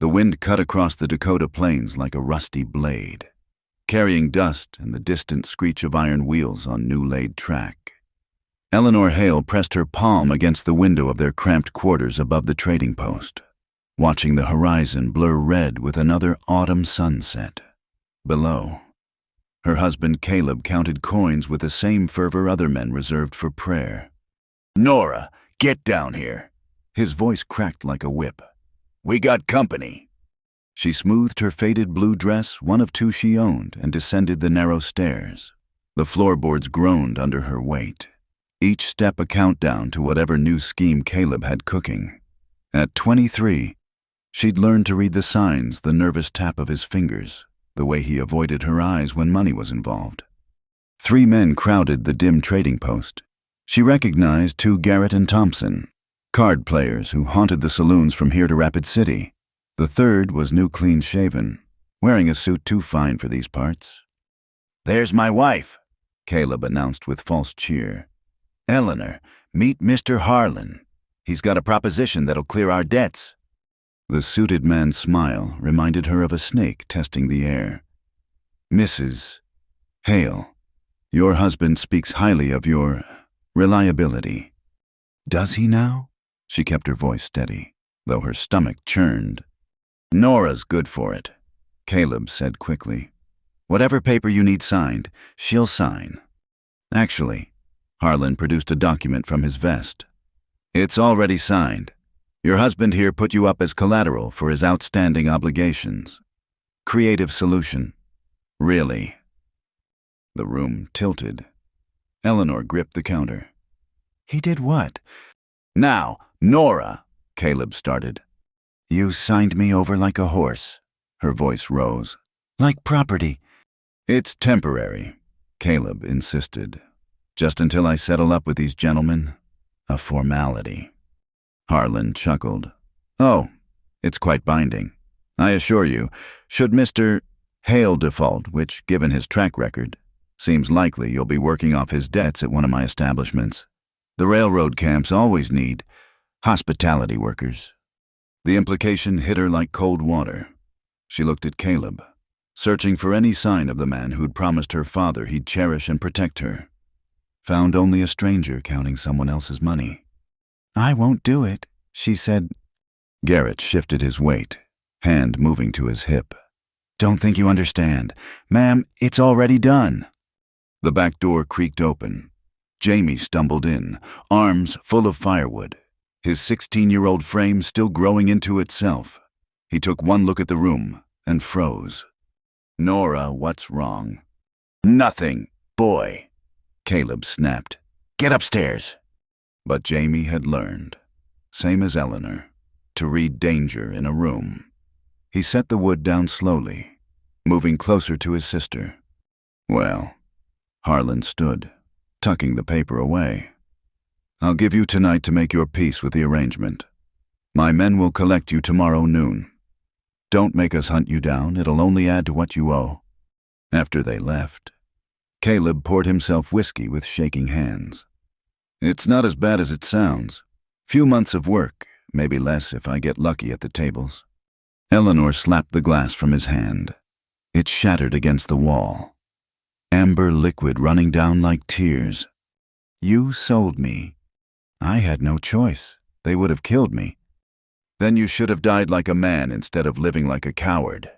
The wind cut across the Dakota plains like a rusty blade, carrying dust and the distant screech of iron wheels on new-laid track. Eleanor Hale pressed her palm against the window of their cramped quarters above the trading post, watching the horizon blur red with another autumn sunset. Below, her husband Caleb counted coins with the same fervor other men reserved for prayer. "Nora, get down here." His voice cracked like a whip. "We got company." She smoothed her faded blue dress, one of two she owned, and descended the narrow stairs. The floorboards groaned under her weight, each step a countdown to whatever new scheme Caleb had cooking. At 23, she'd learned to read the signs, the nervous tap of his fingers, the way he avoided her eyes when money was involved. 3 men crowded the dim trading post. She recognized 2 Garrett and Thompson, card players who haunted the saloons from here to Rapid City. The third was new clean-shaven, wearing a suit too fine for these parts. "There's my wife," Caleb announced with false cheer. "Eleanor, meet Mr. Harlan. He's got a proposition that'll clear our debts." The suited man's smile reminded her of a snake testing the air. "Mrs. Hale, your husband speaks highly of your reliability." "Does he now?" She kept her voice steady, though her stomach churned. "Nora's good for it," Caleb said quickly. "Whatever paper you need signed, she'll sign." Actually, Harlan produced a document from his vest. "It's already signed. Your husband here put you up as collateral for his outstanding obligations. Creative solution. Really." The room tilted. Eleanor gripped the counter. "He did what?" "Now, Nora," Caleb started. "You signed me over like a horse." Her voice rose. "Like property." "It's temporary," Caleb insisted. "Just until I settle up with these gentlemen. A formality." Harlan chuckled. "Oh, it's quite binding. I assure you, should Mr. Hale default, which, given his track record, seems likely you'll be working off his debts at one of my establishments. The railroad camps always need hospitality workers." The implication hit her like cold water. She looked at Caleb, searching for any sign of the man who'd promised her father he'd cherish and protect her. Found only a stranger counting someone else's money. "I won't do it," she said. Garrett shifted his weight, hand moving to his hip. "Don't think you understand. Ma'am, it's already done." The back door creaked open. Jamie stumbled in, arms full of firewood, his 16-year-old frame still growing into itself. He took one look at the room and froze. "Nora, what's wrong?" "Nothing, boy," Caleb snapped. "Get upstairs." But Jamie had learned, same as Eleanor, to read danger in a room. He set the wood down slowly, moving closer to his sister. "Well," Harlan stood, tucking the paper away. "I'll give you tonight to make your peace with the arrangement. My men will collect you tomorrow noon. Don't make us hunt you down, it'll only add to what you owe." After they left, Caleb poured himself whiskey with shaking hands. "It's not as bad as it sounds. Few months of work, maybe less if I get lucky at the tables." Eleanor slapped the glass from his hand. It shattered against the wall. Amber liquid running down like tears. "You sold me. I had no choice. They would have killed me." "Then you should have died like a man instead of living like a coward."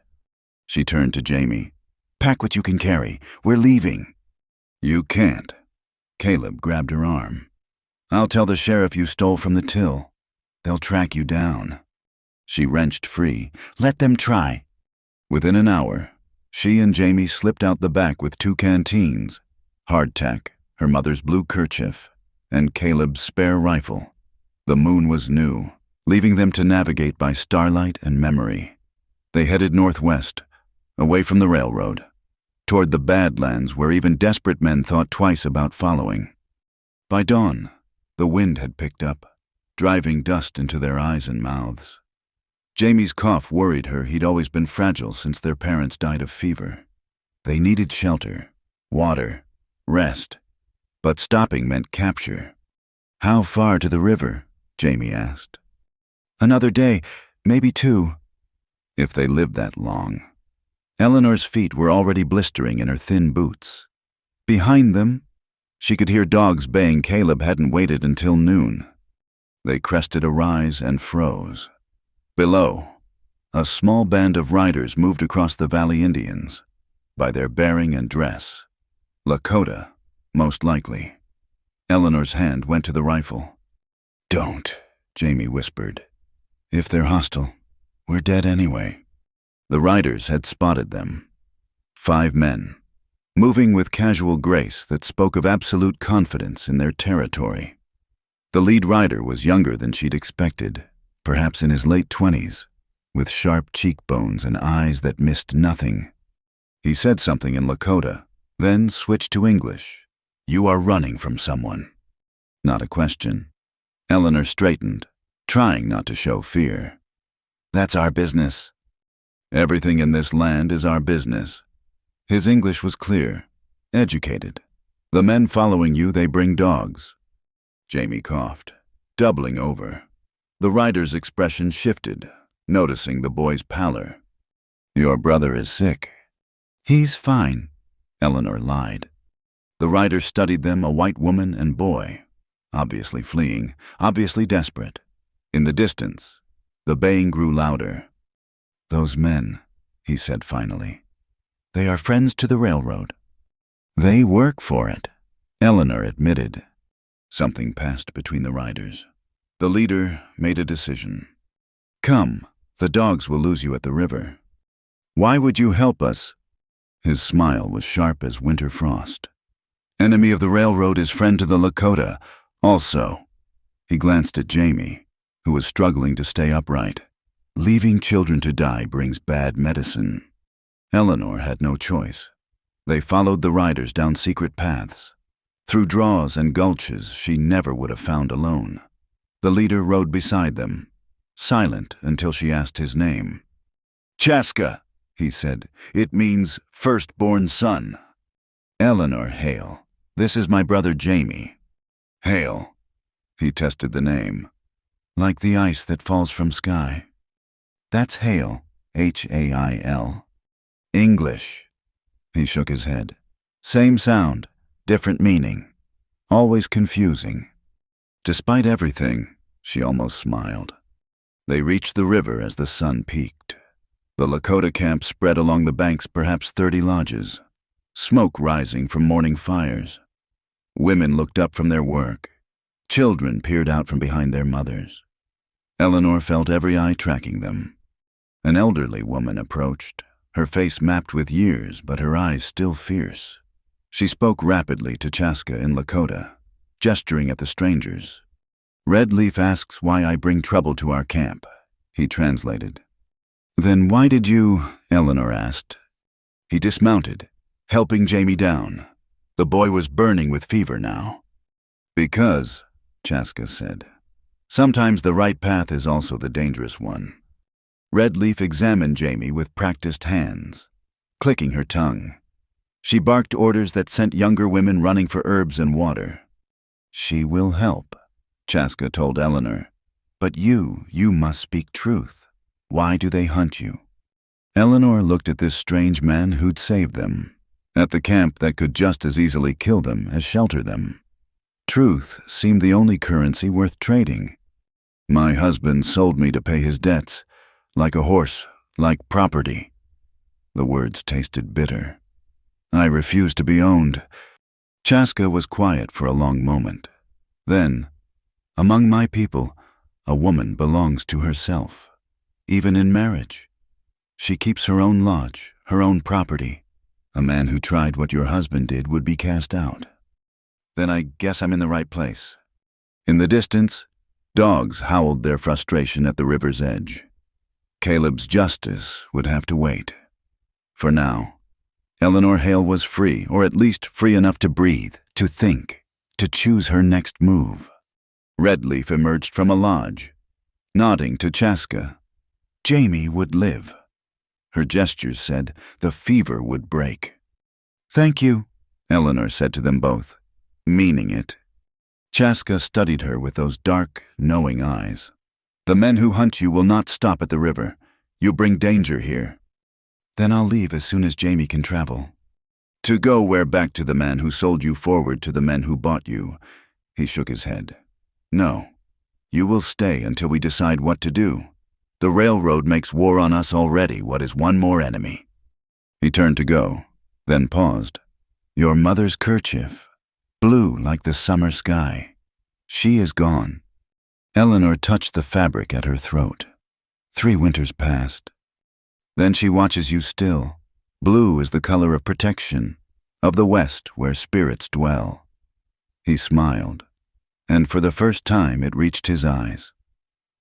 She turned to Jamie. "Pack what you can carry. We're leaving." "You can't." Caleb grabbed her arm. "I'll tell the sheriff you stole from the till. They'll track you down." She wrenched free. "Let them try." Within an hour, she and Jamie slipped out the back with 2 canteens, hardtack, her mother's blue kerchief, and Caleb's spare rifle. The moon was new, leaving them to navigate by starlight and memory. They headed northwest, away from the railroad, toward the Badlands where even desperate men thought twice about following. By dawn, the wind had picked up, driving dust into their eyes and mouths. Jamie's cough worried her. He'd always been fragile since their parents died of fever. They needed shelter, water, rest, but stopping meant capture. "How far to the river?" Jamie asked. "Another day, maybe 2. if they lived that long. Eleanor's feet were already blistering in her thin boots. Behind them, she could hear dogs baying Caleb hadn't waited until noon. They crested a rise and froze. Below, a small band of riders moved across the Valley Indians. By their bearing and dress, Lakota, most likely. Eleanor's hand went to the rifle. "Don't," Jamie whispered. "If they're hostile, we're dead anyway." The riders had spotted them. 5 men, moving with casual grace that spoke of absolute confidence in their territory. The lead rider was younger than she'd expected, perhaps in his late 20s, with sharp cheekbones and eyes that missed nothing. He said something in Lakota, then switched to English. "You are running from someone." Not a question. Eleanor straightened, trying not to show fear. "That's our business." "Everything in this land is our business." His English was clear, educated. "The men following you, they bring dogs." Jamie coughed, doubling over. The rider's expression shifted, noticing the boy's pallor. "Your brother is sick." "He's fine," Eleanor lied. The rider studied them, a white woman and boy, obviously fleeing, obviously desperate. In the distance, the baying grew louder. "Those men," he said finally. "They are friends to the railroad." "They work for it," Eleanor admitted. Something passed between the riders. The leader made a decision. "Come, the dogs will lose you at the river." "Why would you help us?" His smile was sharp as winter frost. "Enemy of the railroad is friend to the Lakota. Also," he glanced at Jamie, who was struggling to stay upright. "Leaving children to die brings bad medicine." Eleanor had no choice. They followed the riders down secret paths, through draws and gulches she never would have found alone. The leader rode beside them, silent until she asked his name. "Chaska," he said. "It means firstborn son." "Eleanor Hale. This is my brother Jamie." "Hale." He tested the name. "Like the ice that falls from sky." "That's Hale, Hail. "English." He shook his head. "Same sound, different meaning. Always confusing." Despite everything, she almost smiled. They reached the river as the sun peaked. The Lakota camp spread along the banks, perhaps 30 lodges, smoke rising from morning fires. Women looked up from their work. Children peered out from behind their mothers. Eleanor felt every eye tracking them. An elderly woman approached, her face mapped with years, but her eyes still fierce. She spoke rapidly to Chaska in Lakota, gesturing at the strangers. "Red Leaf asks why I bring trouble to our camp," he translated. "Then why did you?" Eleanor asked. He dismounted, helping Jamie down. The boy was burning with fever now. "Because," Chaska said, "sometimes the right path is also the dangerous one." Red Leaf examined Jamie with practiced hands, clicking her tongue. She barked orders that sent younger women running for herbs and water. "She will help," Chaska told Eleanor. "But you must speak truth. Why do they hunt you?" Eleanor looked at this strange man who'd saved them, at the camp that could just as easily kill them as shelter them. Truth seemed the only currency worth trading. "My husband sold me to pay his debts, like a horse, like property." The words tasted bitter. "I refuse to be owned." Chaska was quiet for a long moment. Then, "Among my people, a woman belongs to herself, even in marriage. She keeps her own lodge, her own property. A man who tried what your husband did would be cast out." "Then I guess I'm in the right place." In the distance, dogs howled their frustration at the river's edge. Caleb's justice would have to wait. For now, Eleanor Hale was free, or at least free enough to breathe, to think, to choose her next move. Red Leaf emerged from a lodge, nodding to Chaska. Jamie would live. Her gestures said the fever would break. "Thank you," Eleanor said to them both, meaning it. Chaska studied her with those dark, knowing eyes. "The men who hunt you will not stop at the river. You bring danger here. Then I'll leave as soon as Jamie can travel. To go where? Back to the man who sold you, forward to the men who bought you. He shook his head. No. You will stay until we decide what to do. The railroad makes war on us already. What is one more enemy? He turned to go, then paused. Your mother's kerchief, blue like the summer sky. She is gone. Eleanor touched the fabric at her throat. 3 winters passed. Then she watches you still. Blue is the color of protection, of the West where spirits dwell. He smiled, and for the first time it reached his eyes.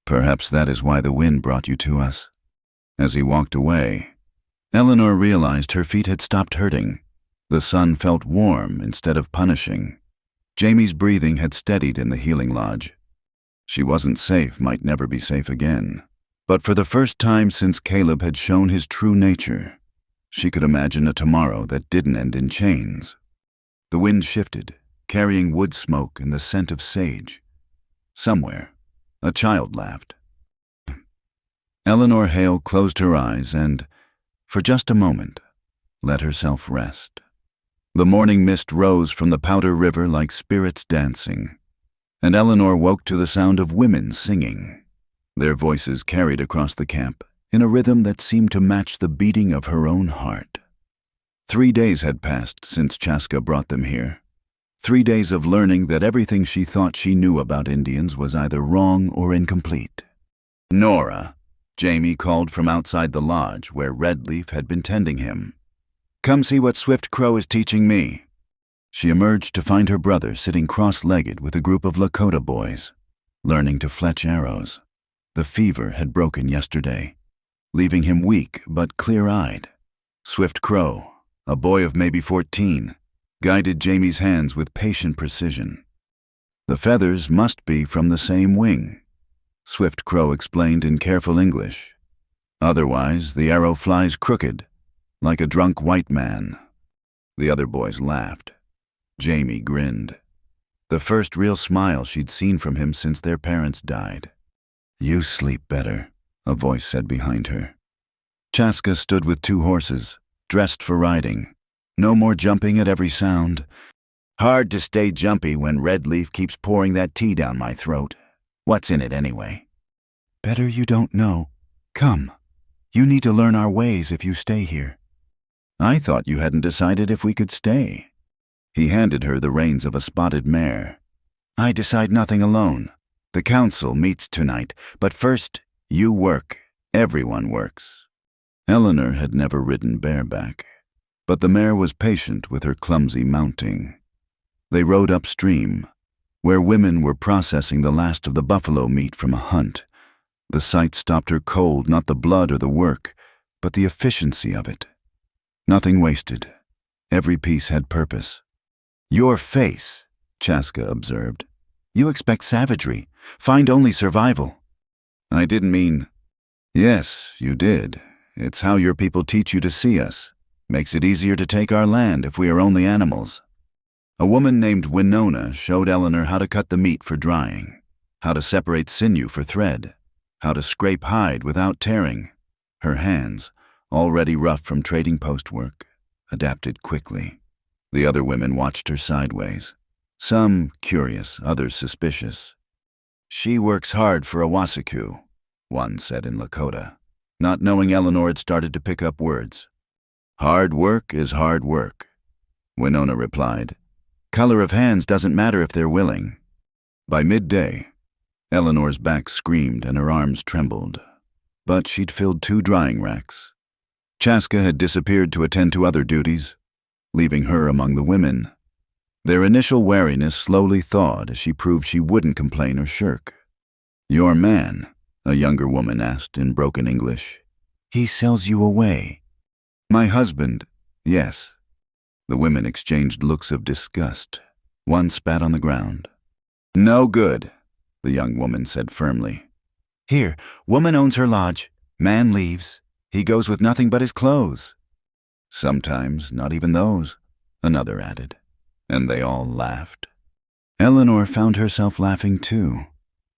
Perhaps that is why the wind brought you to us. As he walked away, Eleanor realized her feet had stopped hurting. The sun felt warm instead of punishing. Jamie's breathing had steadied in the healing lodge. She wasn't safe, might never be safe again. But for the first time since Caleb had shown his true nature, she could imagine a tomorrow that didn't end in chains. The wind shifted, carrying wood smoke and the scent of sage. Somewhere, a child laughed. Eleanor Hale closed her eyes and, for just a moment, let herself rest. The morning mist rose from the Powder River like spirits dancing, and Eleanor woke to the sound of women singing. Their voices carried across the camp in a rhythm that seemed to match the beating of her own heart. 3 days had passed since Chaska brought them here. 3 days of learning that everything she thought she knew about Indians was either wrong or incomplete. Nora, Jamie called from outside the lodge where Redleaf had been tending him. Come see what Swift Crow is teaching me. She emerged to find her brother sitting cross-legged with a group of Lakota boys, learning to fletch arrows. The fever had broken yesterday, leaving him weak but clear-eyed. Swift Crow, a boy of maybe 14, guided Jamie's hands with patient precision. The feathers must be from the same wing, Swift Crow explained in careful English. Otherwise, the arrow flies crooked, like a drunk white man. The other boys laughed. Jamie grinned. The first real smile she'd seen from him since their parents died. You sleep better, a voice said behind her. Chaska stood with 2 horses, dressed for riding. No more jumping at every sound. Hard to stay jumpy when Redleaf keeps pouring that tea down my throat. What's in it anyway? Better you don't know. Come. You need to learn our ways if you stay here. I thought you hadn't decided if we could stay. He handed her the reins of a spotted mare. I decide nothing alone. The council meets tonight, but first, you work. Everyone works. Eleanor had never ridden bareback, but the mare was patient with her clumsy mounting. They rode upstream, where women were processing the last of the buffalo meat from a hunt. The sight stopped her cold, not the blood or the work, but the efficiency of it. Nothing wasted. Every piece had purpose. Your face, Chaska observed. You expect savagery, find only survival. I didn't mean... Yes, you did. It's how your people teach you to see us. Makes it easier to take our land if we are only animals. A woman named Winona showed Eleanor how to cut the meat for drying, how to separate sinew for thread, how to scrape hide without tearing. Her hands, already rough from trading post work, adapted quickly. The other women watched her sideways, some curious, others suspicious. She works hard for a Wasiku, one said in Lakota, not knowing Eleanor had started to pick up words. Hard work is hard work, Winona replied. Color of hands doesn't matter if they're willing. By midday, Eleanor's back screamed and her arms trembled, but she'd filled 2 drying racks. Chaska had disappeared to attend to other duties, leaving her among the women. Their initial wariness slowly thawed as she proved she wouldn't complain or shirk. Your man, a younger woman asked in broken English. He sells you away. My husband, yes. The women exchanged looks of disgust. One spat on the ground. No good, the young woman said firmly. Here, woman owns her lodge. Man leaves. He goes with nothing but his clothes. Sometimes not even those, another added, and they all laughed. Eleanor found herself laughing too,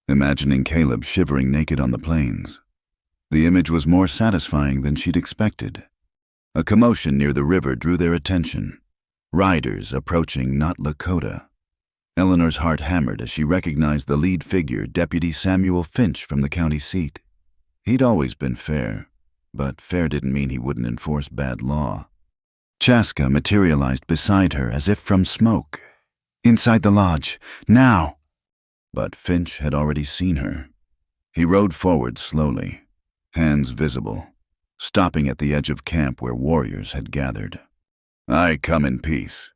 imagining Caleb shivering naked on the plains. The image was more satisfying than she'd expected. A commotion near the river drew their attention. Riders approaching, not Lakota. Eleanor's heart hammered as she recognized the lead figure, Deputy Samuel Finch from the county seat. He'd always been fair, but fair didn't mean he wouldn't enforce bad law. Chaska materialized beside her as if from smoke. "Inside the lodge, now!" But Finch had already seen her. He rode forward slowly, hands visible, stopping at the edge of camp where warriors had gathered. "I come in peace,"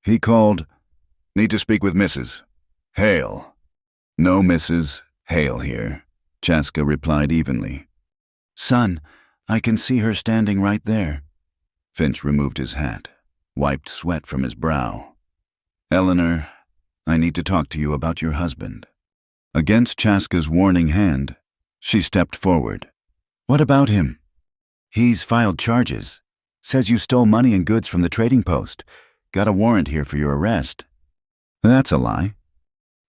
he called. "Need to speak with Mrs. Hale." "No Mrs. Hale here," Chaska replied evenly. "Son, I can see her standing right there." Finch removed his hat, wiped sweat from his brow. "Eleanor, I need to talk to you about your husband." Against Chaska's warning hand, she stepped forward. "What about him?" "He's filed charges. Says you stole money and goods from the trading post. Got a warrant here for your arrest." "That's a lie."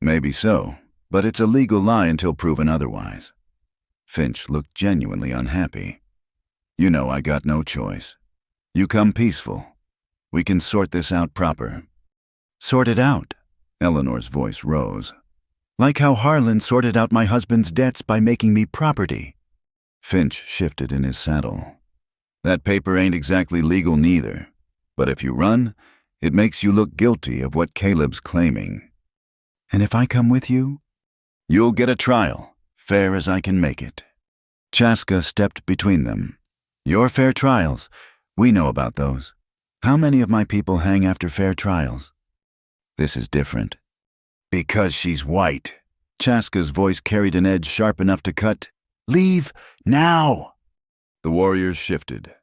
"Maybe so, but it's a legal lie until proven otherwise." Finch looked genuinely unhappy. "You know I got no choice. You come peaceful. We can sort this out proper." "Sort it out?" Eleanor's voice rose. "Like how Harlan sorted out my husband's debts by making me property." Finch shifted in his saddle. "That paper ain't exactly legal neither, but if you run, it makes you look guilty of what Caleb's claiming." "And if I come with you?" "You'll get a trial, fair as I can make it." Chaska stepped between them. "Your fair trials, we know about those. How many of my people hang after fair trials?" "This is different." "Because she's white." Chaska's voice carried an edge sharp enough to cut. "Leave now!" The warriors shifted,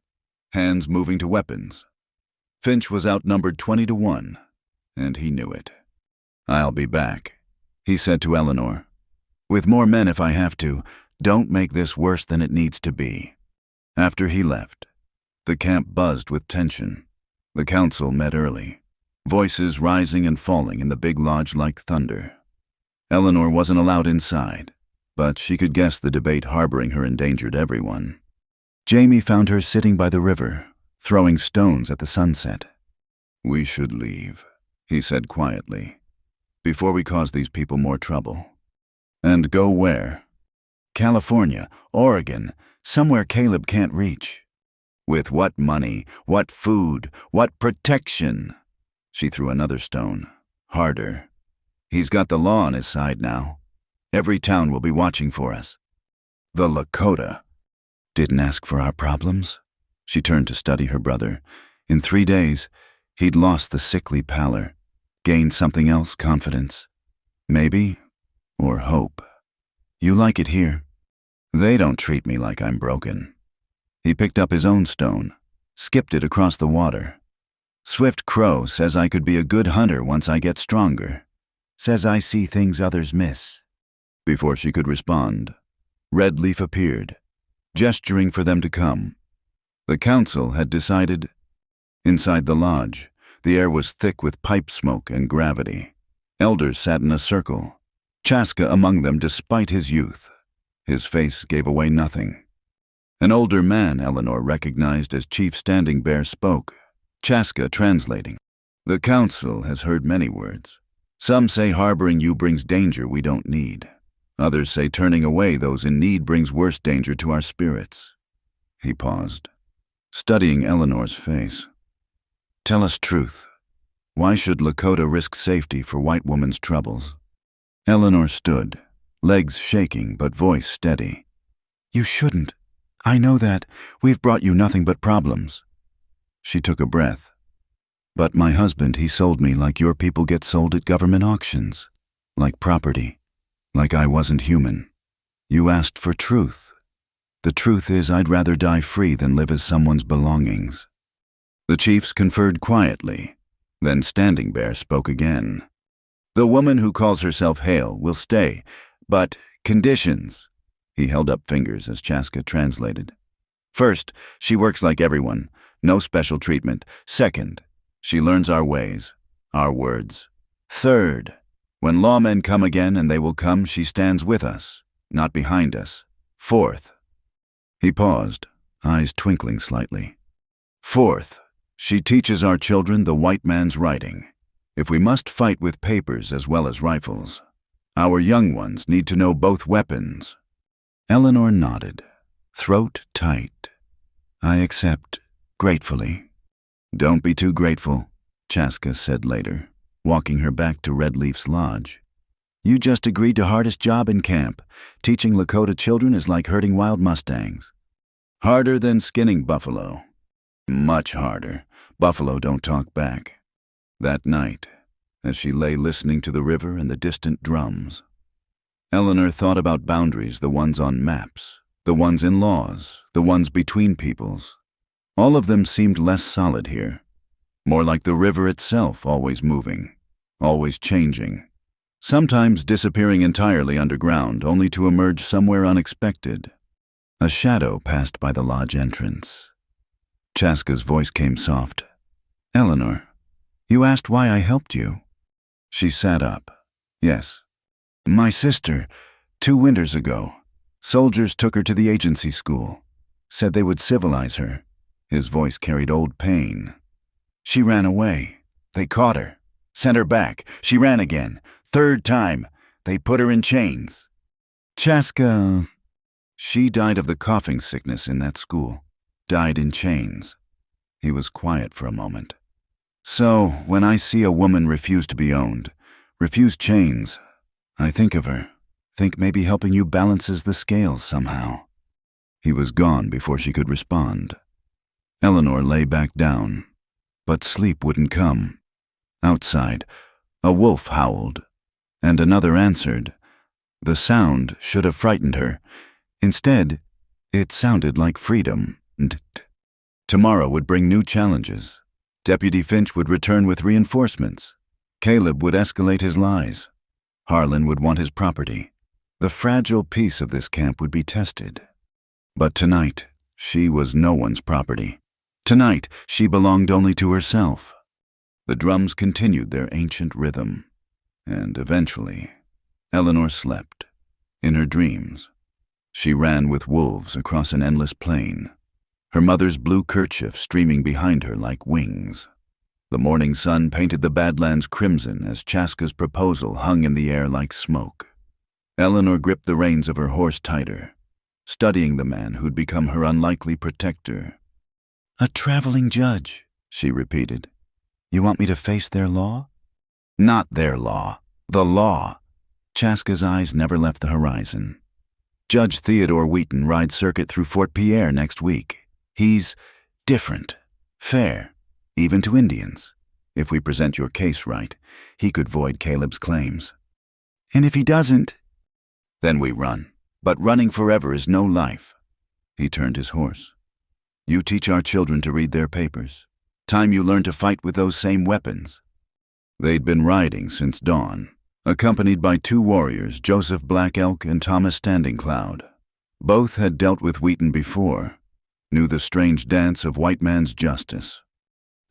hands moving to weapons. Finch was outnumbered 20-1, and he knew it. "I'll be back," he said to Eleanor. "With more men if I have to. Don't make this worse than it needs to be." After he left, the camp buzzed with tension. The council met early, voices rising and falling in the big lodge like thunder. Eleanor wasn't allowed inside, but she could guess the debate harboring her endangered everyone. Jamie found her sitting by the river, throwing stones at the sunset. "We should leave," he said quietly, "before we cause these people more trouble." "And go where?" "California, Oregon, somewhere Caleb can't reach." "With what money, what food, what protection?" She threw another stone, harder. "He's got the law on his side now. Every town will be watching for us." "The Lakota didn't ask for our problems." She turned to study her brother. In 3 days, he'd lost the sickly pallor, gained something else, confidence. Maybe, or hope. "You like it here." "They don't treat me like I'm broken." He picked up his own stone, skipped it across the water. "Swift Crow says I could be a good hunter once I get stronger. Says I see things others miss." Before she could respond, Red Leaf appeared, gesturing for them to come. The council had decided. Inside the lodge, the air was thick with pipe smoke and gravity. Elders sat in a circle, Chaska among them despite his youth. His face gave away nothing. An older man Eleanor recognized as Chief Standing Bear spoke, Chaska translating. "The council has heard many words. Some say harboring you brings danger we don't need. Others say turning away those in need brings worse danger to our spirits." He paused, studying Eleanor's face. "Tell us truth. Why should Lakota risk safety for white woman's troubles?" Eleanor stood, legs shaking but voice steady. "You shouldn't. I know that. We've brought you nothing but problems." She took a breath. "But my husband, he sold me like your people get sold at government auctions. Like property. Like I wasn't human. You asked for truth. The truth is I'd rather die free than live as someone's belongings." The chiefs conferred quietly. Then Standing Bear spoke again. "The woman who calls herself Hale will stay, but conditions." He held up fingers as Chaska translated. "First, she works like everyone. No special treatment. Second, she learns our ways, our words. Third, when lawmen come again, and they will come, she stands with us, not behind us. Fourth, He paused, eyes twinkling slightly. Fourth, she teaches our children the white man's writing. If we must fight with papers as well as rifles, our young ones need to know both weapons. Eleanor nodded, throat tight. I accept, gratefully. Don't be too grateful, Chaska said later, walking her back to Redleaf's lodge. You just agreed to hardest job in camp. Teaching Lakota children is like herding wild mustangs. Harder than skinning buffalo. Much harder. Buffalo don't talk back. That night, as she lay listening to the river and the distant drums, Eleanor thought about boundaries, the ones on maps, the ones in laws, the ones between peoples. All of them seemed less solid here, more like the river itself, always moving, always changing, sometimes disappearing entirely underground, only to emerge somewhere unexpected. A shadow passed by the lodge entrance. Chaska's voice came soft. Eleanor, you asked why I helped you. She sat up. Yes. My sister, 2 winters ago, soldiers took her to the agency school, said they would civilize her. His voice carried old pain. She ran away. They caught her, sent her back. She ran again. 3rd time, they put her in chains. Chaska, she died of the coughing sickness in that school, died in chains. He was quiet for a moment. So, when I see a woman refuse to be owned, refuse chains, I think of her, think maybe helping you balances the scales somehow. He was gone before she could respond. Eleanor lay back down, but sleep wouldn't come. Outside, a wolf howled, and another answered. The sound should have frightened her. Instead, it sounded like freedom. Tomorrow would bring new challenges. Deputy Finch would return with reinforcements. Caleb would escalate his lies. Harlan would want his property. The fragile peace of this camp would be tested. But tonight, she was no one's property. Tonight, she belonged only to herself. The drums continued their ancient rhythm, and eventually, Eleanor slept. In her dreams, she ran with wolves across an endless plain, her mother's blue kerchief streaming behind her like wings. The morning sun painted the Badlands crimson as Chaska's proposal hung in the air like smoke. Eleanor gripped the reins of her horse tighter, studying the man who'd become her unlikely protector. A traveling judge, she repeated. You want me to face their law? Not their law, the law. Chaska's eyes never left the horizon. Judge Theodore Wheaton rides circuit through Fort Pierre next week. He's different, fair, even to Indians. If we present your case right, he could void Caleb's claims. And if he doesn't? Then we run. But running forever is no life. He turned his horse. You teach our children to read their papers. Time you learn to fight with those same weapons. They'd been riding since dawn, accompanied by 2 warriors, Joseph Black Elk and Thomas Standing Cloud. Both had dealt with Wheaton before, knew the strange dance of white man's justice.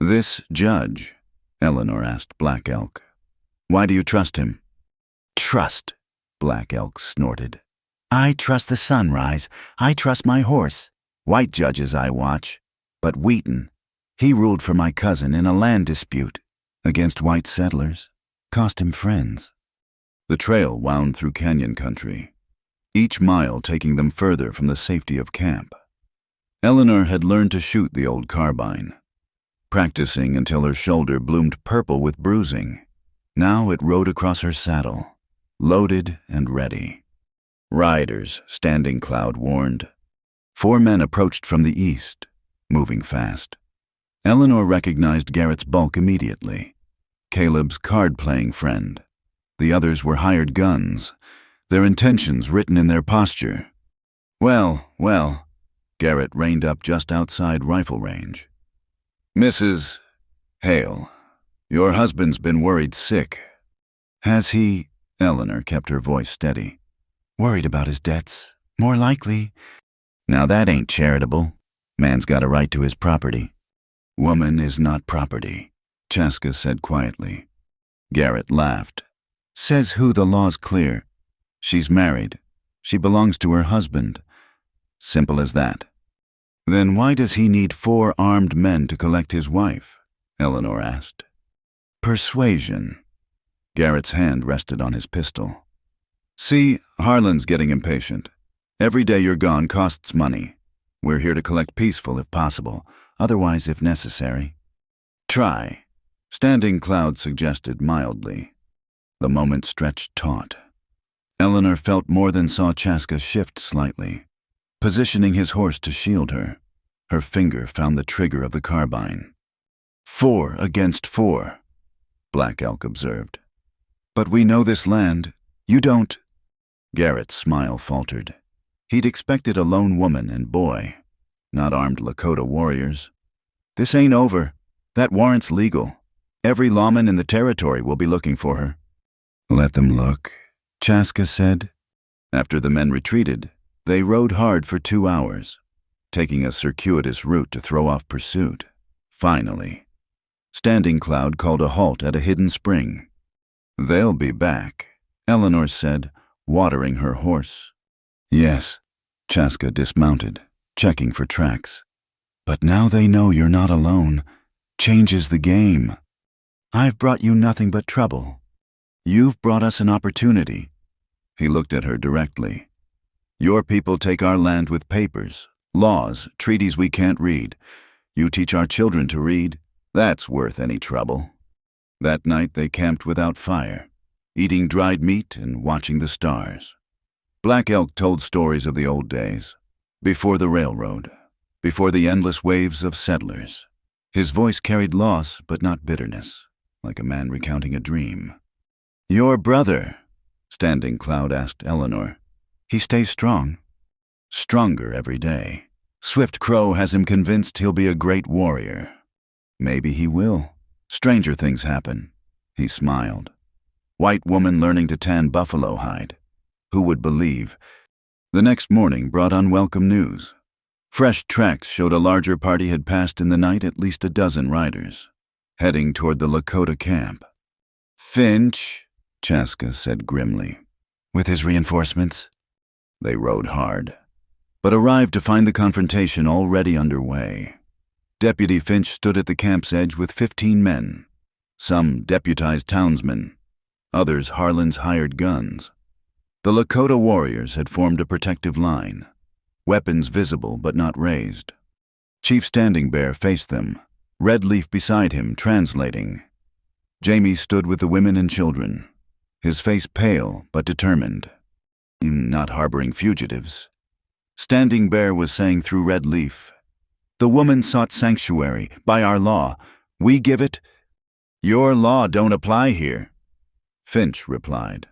This judge, Eleanor asked Black Elk. Why do you trust him? Trust, Black Elk snorted. I trust the sunrise. I trust my horse. White judges I watch. But Wheaton, he ruled for my cousin in a land dispute against white settlers, cost him friends. The trail wound through canyon country, each mile taking them further from the safety of camp. Eleanor had learned to shoot the old carbine, practicing until her shoulder bloomed purple with bruising. Now it rode across her saddle, loaded and ready. Riders, Standing Cloud warned. 4 men approached from the east, moving fast. Eleanor recognized Garrett's bulk immediately. Caleb's card-playing friend. The others were hired guns, their intentions written in their posture. Well, Garrett reined up just outside rifle range. Mrs. Hale, your husband's been worried sick. Has he? Eleanor kept her voice steady. Worried about his debts, more likely. Now that ain't charitable. Man's got a right to his property. Woman is not property, Chaska said quietly. Garrett laughed. Says who the law's clear. She's married. She belongs to her husband. Simple as that. Then why does he need 4 armed men to collect his wife? Eleanor asked. Persuasion. Garrett's hand rested on his pistol. See, Harlan's getting impatient. Every day you're gone costs money. We're here to collect peaceful if possible, otherwise if necessary. Try, Standing Cloud suggested mildly. The moment stretched taut. Eleanor felt more than saw Chaska shift slightly, positioning his horse to shield her. Her finger found the trigger of the carbine. 4 against 4, Black Elk observed. But we know this land. You don't. Garrett's smile faltered. He'd expected a lone woman and boy, not armed Lakota warriors. This ain't over. That warrant's legal. Every lawman in the territory will be looking for her. Let them look, Chaska said. After the men retreated, they rode hard for 2 hours, taking a circuitous route to throw off pursuit. Finally, Standing Cloud called a halt at a hidden spring. They'll be back, Eleanor said, watering her horse. Yes, Chaska dismounted, checking for tracks. But now they know you're not alone. Changes the game. I've brought you nothing but trouble. You've brought us an opportunity. He looked at her directly. Your people take our land with papers, laws, treaties we can't read. You teach our children to read. That's worth any trouble. That night they camped without fire, eating dried meat and watching the stars. Black Elk told stories of the old days, before the railroad, before the endless waves of settlers. His voice carried loss but not bitterness, like a man recounting a dream. Your brother, Standing Cloud asked Eleanor. He stays strong. Stronger every day. Swift Crow has him convinced he'll be a great warrior. Maybe he will. Stranger things happen. He smiled. White woman learning to tan buffalo hide. Who would believe? The next morning brought unwelcome news. Fresh tracks showed a larger party had passed in the night at least 12 riders, heading toward the Lakota camp. Finch, Chaska said grimly. With his reinforcements? They rode hard, but arrived to find the confrontation already underway. Deputy Finch stood at the camp's edge with 15 men, some deputized townsmen, others Harlan's hired guns. The Lakota warriors had formed a protective line, weapons visible but not raised. Chief Standing Bear faced them, Red Leaf beside him translating. Jamie stood with the women and children, his face pale but determined, not harboring fugitives. Standing Bear was saying through Red Leaf, "The woman sought sanctuary. By our law, we give it." "Your law don't apply here," Finch replied,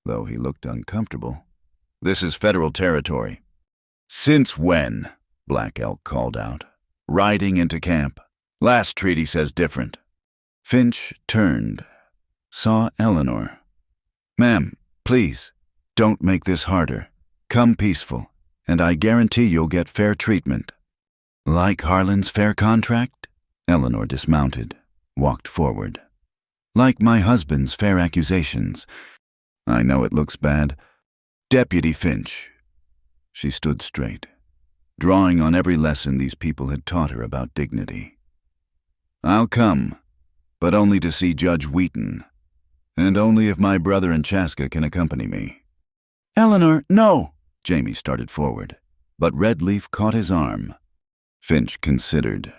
though he looked uncomfortable. "This is federal territory." "Since when?" Black Elk called out, riding into camp. "Last treaty says different." Finch turned, saw Eleanor. "Ma'am, please, don't make this harder. Come peaceful, and I guarantee you'll get fair treatment." "Like Harlan's fair contract?" Eleanor dismounted, walked forward. "Like my husband's fair accusations. I know it looks bad. Deputy Finch." She stood straight, drawing on every lesson these people had taught her about dignity. "I'll come, but only to see Judge Wheaton, and only if my brother and Chaska can accompany me." "Eleanor, no!" Jamie started forward, but Red Leaf caught his arm. Finch considered.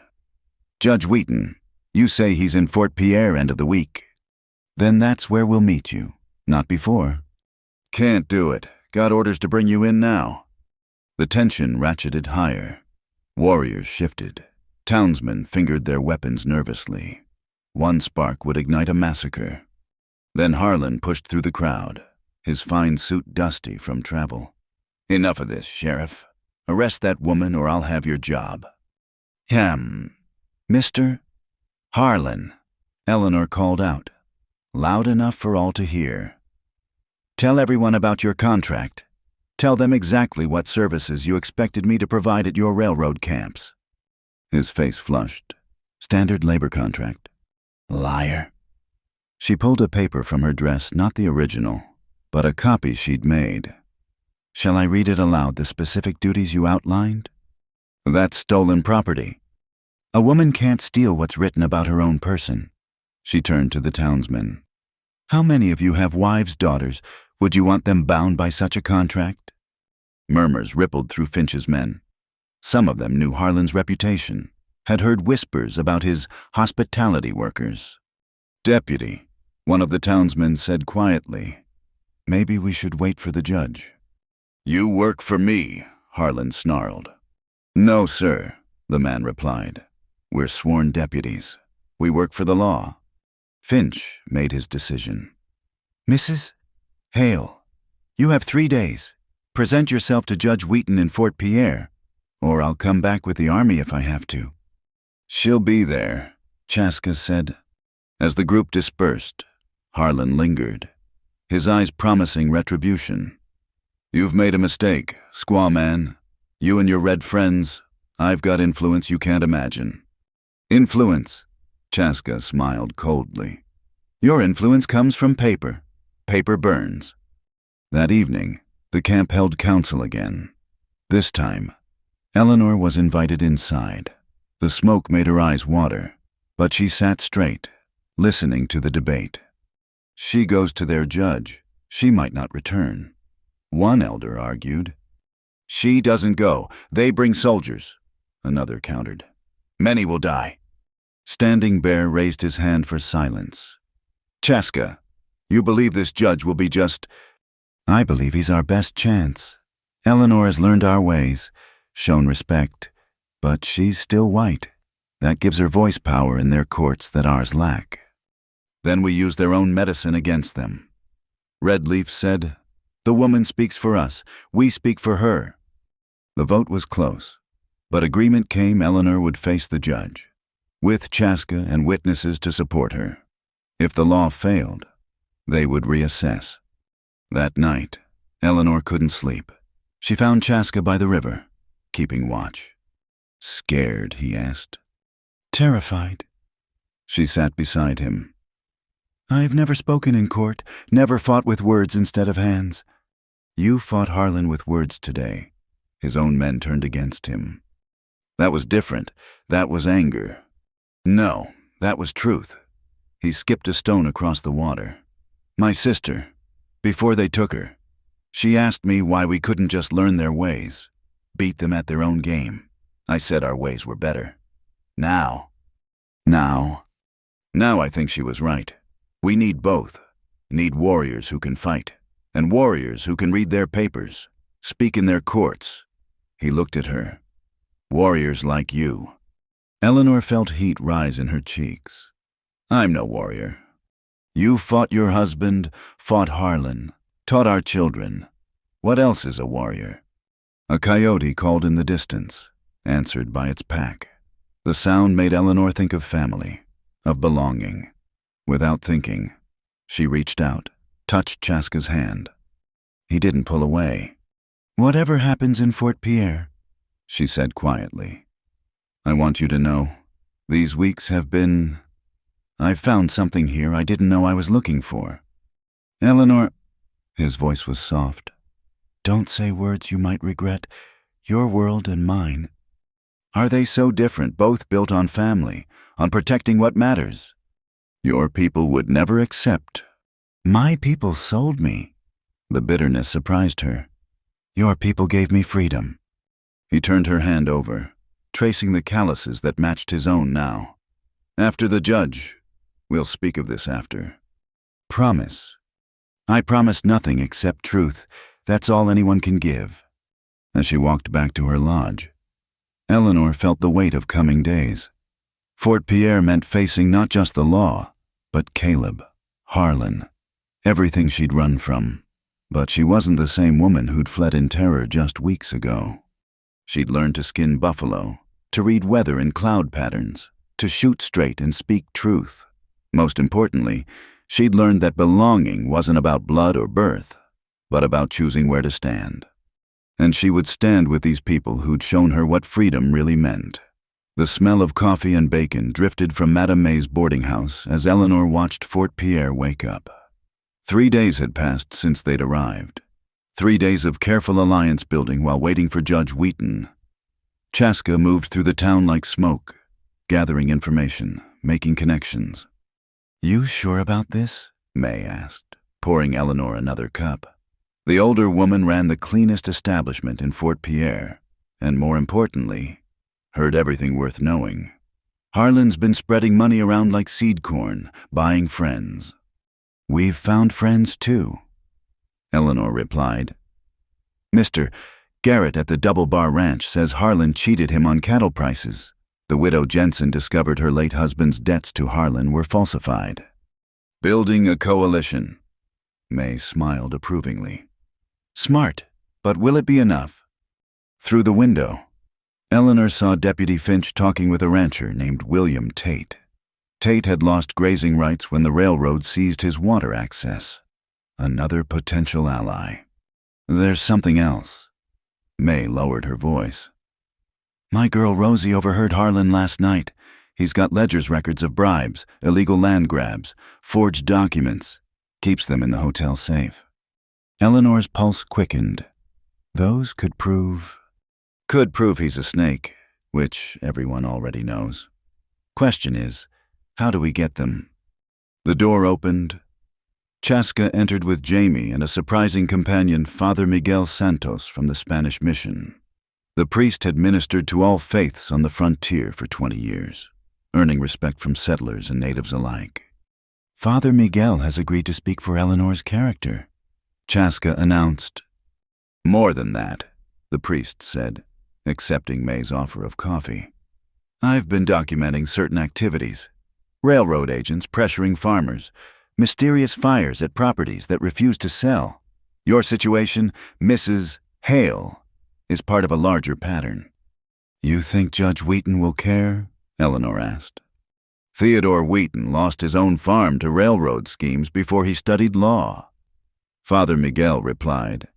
"Judge Wheaton, you say he's in Fort Pierre end of the week." "Then that's where we'll meet you, not before." "Can't do it. Got orders to bring you in now." The tension ratcheted higher. Warriors shifted. Townsmen fingered their weapons nervously. One spark would ignite a massacre. Then Harlan pushed through the crowd, his fine suit dusty from travel. "Enough of this, Sheriff. Arrest that woman or I'll have your job." Mr. Harlan," Eleanor called out, loud enough for all to hear. "Tell everyone about your contract. Tell them exactly what services you expected me to provide at your railroad camps." His face flushed. "Standard labor contract." "Liar." She pulled a paper from her dress, not the original, but a copy she'd made. Shall I read it aloud, the specific duties you outlined? That's stolen property. A woman can't steal what's written about her own person. She turned to the townsmen. How many of you have wives, daughters? Would you want them bound by such a contract? Murmurs rippled through Finch's men. Some of them knew Harlan's reputation, had heard whispers about his hospitality workers. Deputy, one of the townsmen said quietly, maybe we should wait for the judge. You work for me, Harlan snarled. No, sir, the man replied. We're sworn deputies. We work for the law. Finch made his decision. Mrs. Hale, you have 3 days. Present yourself to Judge Wheaton in Fort Pierre, or I'll come back with the army if I have to. She'll be there, Chaska said. As the group dispersed, Harlan lingered, his eyes promising retribution. You've made a mistake, squaw man. You and your red friends, I've got influence you can't imagine. Influence? Chaska smiled coldly. Your influence comes from paper. Paper burns. That evening, the camp held council again. This time, Eleanor was invited inside. The smoke made her eyes water, but she sat straight, listening to the debate. She goes to their judge. She might not return. One elder argued. She doesn't go. They bring soldiers. Another countered. Many will die. Standing Bear raised his hand for silence. Chaska, you believe this judge will be just... I believe he's our best chance. Eleanor has learned our ways, shown respect, but she's still white. That gives her voice power in their courts that ours lack. Then we use their own medicine against them. Redleaf said, the woman speaks for us. We speak for her. The vote was close, but agreement came Eleanor would face the judge, with Chaska and witnesses to support her. If the law failed, they would reassess. That night, Eleanor couldn't sleep. She found Chaska by the river, keeping watch. Scared, he asked. Terrified. She sat beside him. I've never spoken in court, never fought with words instead of hands. You fought Harlan with words today. His own men turned against him. That was different. That was anger. No, that was truth. He skipped a stone across the water. My sister, before they took her, she asked me why we couldn't just learn their ways, beat them at their own game. I said our ways were better. Now I think she was right. We need both. Need warriors who can fight, and warriors who can read their papers, speak in their courts. He looked at her. Warriors like you. Eleanor felt heat rise in her cheeks. I'm no warrior. You fought your husband, fought Harlan, taught our children. What else is a warrior? A coyote called in the distance, answered by its pack. The sound made Eleanor think of family, of belonging. Without thinking, she reached out, touched Chaska's hand. He didn't pull away. Whatever happens in Fort Pierre, she said quietly. I want you to know, these weeks have been... I've found something here I didn't know I was looking for. Eleanor, his voice was soft. Don't say words you might regret, your world and mine. Are they so different, both built on family, on protecting what matters? Your people would never accept. My people sold me. The bitterness surprised her. Your people gave me freedom. He turned her hand over, tracing the calluses that matched his own now. After the judge, we'll speak of this after. Promise. I promise nothing except truth. That's all anyone can give. As she walked back to her lodge, Eleanor felt the weight of coming days. Fort Pierre meant facing not just the law, but Caleb, Harlan, everything she'd run from. But she wasn't the same woman who'd fled in terror just weeks ago. She'd learned to skin buffalo, to read weather and cloud patterns, to shoot straight and speak truth. Most importantly, she'd learned that belonging wasn't about blood or birth, but about choosing where to stand. And she would stand with these people who'd shown her what freedom really meant. The smell of coffee and bacon drifted from Madame May's boarding house as Eleanor watched Fort Pierre wake up. 3 days had passed since they'd arrived. 3 days of careful alliance building while waiting for Judge Wheaton. Chaska moved through the town like smoke, gathering information, making connections. "You sure about this?" May asked, pouring Eleanor another cup. The older woman ran the cleanest establishment in Fort Pierre, and more importantly, heard everything worth knowing. Harlan's been spreading money around like seed corn, buying friends. "We've found friends too," Eleanor replied. "Mr. Garrett at the Double Bar Ranch says Harlan cheated him on cattle prices. The widow Jensen discovered her late husband's debts to Harlan were falsified." "Building a coalition," May smiled approvingly. "Smart, but will it be enough?" Through the window, Eleanor saw Deputy Finch talking with a rancher named William Tate. Tate had lost grazing rights when the railroad seized his water access. Another potential ally. "There's something else." May lowered her voice. "My girl Rosie overheard Harlan last night. He's got ledger's records of bribes, illegal land grabs, forged documents. Keeps them in the hotel safe." Eleanor's pulse quickened. Those could prove he's a snake, which everyone already knows. Question is, how do we get them? The door opened. Chaska entered with Jamie and a surprising companion, Father Miguel Santos from the Spanish mission. The priest had ministered to all faiths on the frontier for 20 years, earning respect from settlers and natives alike. "Father Miguel has agreed to speak for Eleanor's character," Chaska announced. "More than that," the priest said, accepting May's offer of coffee. "I've been documenting certain activities. Railroad agents pressuring farmers, mysterious fires at properties that refuse to sell. Your situation, Mrs. Hale, is part of a larger pattern." "You think Judge Wheaton will care?" Eleanor asked. "Theodore Wheaton lost his own farm to railroad schemes before he studied law," Father Miguel replied.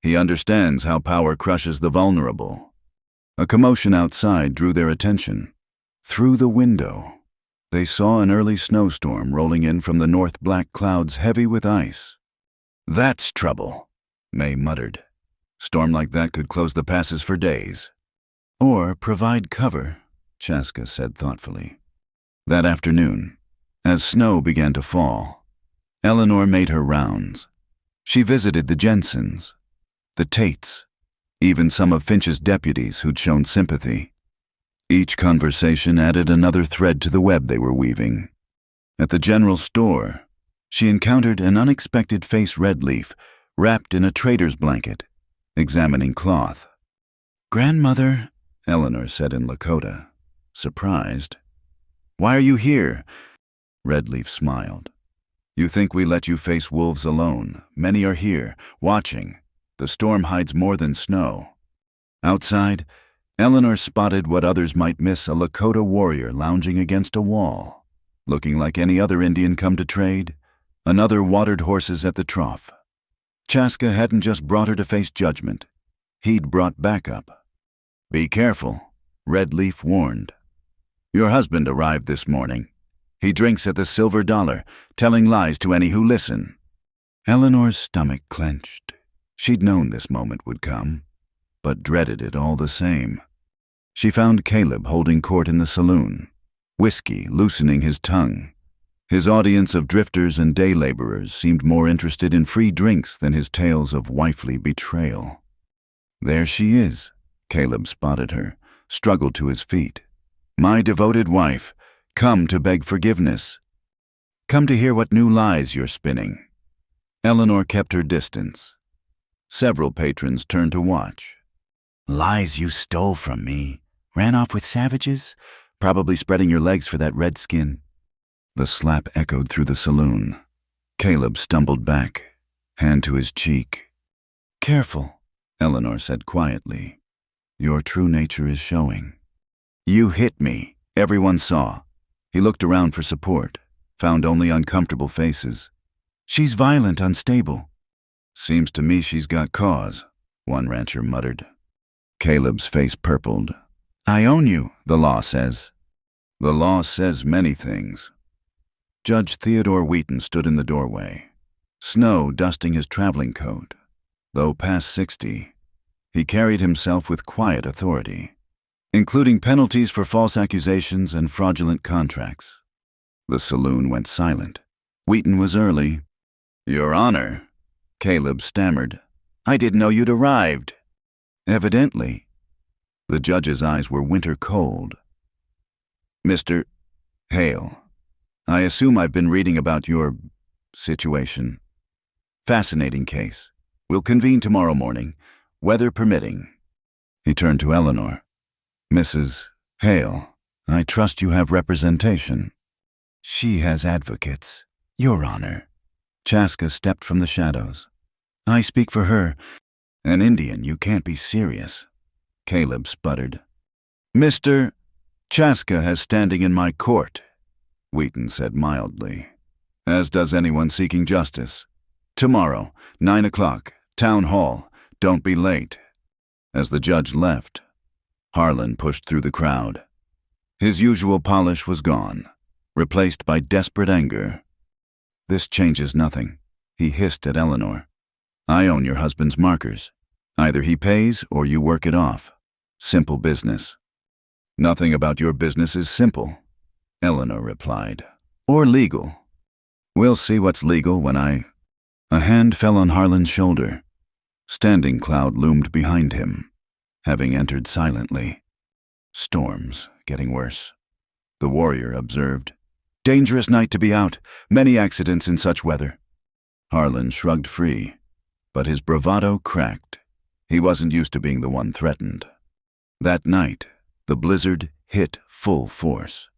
"He understands how power crushes the vulnerable." A commotion outside drew their attention. Through the window, they saw an early snowstorm rolling in from the north, black clouds heavy with ice. "That's trouble," May muttered. "Storm like that could close the passes for days." "Or provide cover," Chaska said thoughtfully. That afternoon, as snow began to fall, Eleanor made her rounds. She visited the Jensens, the Tates, even some of Finch's deputies who'd shown sympathy. Each conversation added another thread to the web they were weaving. At the general store, she encountered an unexpected face Redleaf, wrapped in a trader's blanket, examining cloth. "Grandmother," Eleanor said in Lakota, surprised. "Why are you here?" Redleaf smiled. "You think we let you face wolves alone? Many are here, watching. The storm hides more than snow." Outside, Eleanor spotted what others might miss, a Lakota warrior lounging against a wall, looking like any other Indian come to trade. Another watered horses at the trough. Chaska hadn't just brought her to face judgment. He'd brought backup. "Be careful," Redleaf warned. "Your husband arrived this morning. He drinks at the Silver Dollar, telling lies to any who listen." Eleanor's stomach clenched. She'd known this moment would come, but dreaded it all the same. She found Caleb holding court in the saloon, whiskey loosening his tongue. His audience of drifters and day laborers seemed more interested in free drinks than his tales of wifely betrayal. "There she is," Caleb spotted her, struggled to his feet. "My devoted wife, come to beg forgiveness. Come to hear what new lies you're spinning." Eleanor kept her distance. Several patrons turned to watch. "Lies you stole from me. Ran off with savages? Probably spreading your legs for that redskin." The slap echoed through the saloon. Caleb stumbled back, hand to his cheek. "Careful," Eleanor said quietly. "Your true nature is showing." "You hit me," everyone saw. He looked around for support, found only uncomfortable faces. "She's violent, unstable." "Seems to me she's got cause," one rancher muttered. Caleb's face purpled. "I own you, the law says." "The law says many things." Judge Theodore Wheaton stood in the doorway, snow dusting his traveling coat. Though past 60, he carried himself with quiet authority, including penalties for false accusations and fraudulent contracts. The saloon went silent. Wheaton was early. "Your Honor," Caleb stammered. "I didn't know you'd arrived." Evidently. The judge's eyes were winter cold. "Mr. Hale, I assume I've been reading about your situation. Fascinating case. We'll convene tomorrow morning, weather permitting." He turned to Eleanor. "Mrs. Hale, I trust you have representation." "She has advocates, Your Honor." Chaska stepped from the shadows. "I speak for her." "An Indian, you can't be serious," Caleb sputtered. "Mr. Chaska has standing in my court," Wheaton said mildly, "as does anyone seeking justice. Tomorrow, 9 o'clock, Town Hall. Don't be late." As the judge left, Harlan pushed through the crowd. His usual polish was gone, replaced by desperate anger. "This changes nothing," he hissed at Eleanor. "I own your husband's markers. Either he pays or you work it off. Simple business." "Nothing about your business is simple," Eleanor replied. "Or legal. We'll see what's legal when I—" A hand fell on Harlan's shoulder. Standing Cloud loomed behind him, having entered silently. "Storms getting worse," the warrior observed. "Dangerous night to be out. Many accidents in such weather." Harlan shrugged free, but his bravado cracked. He wasn't used to being the one threatened. That night, the blizzard hit full force.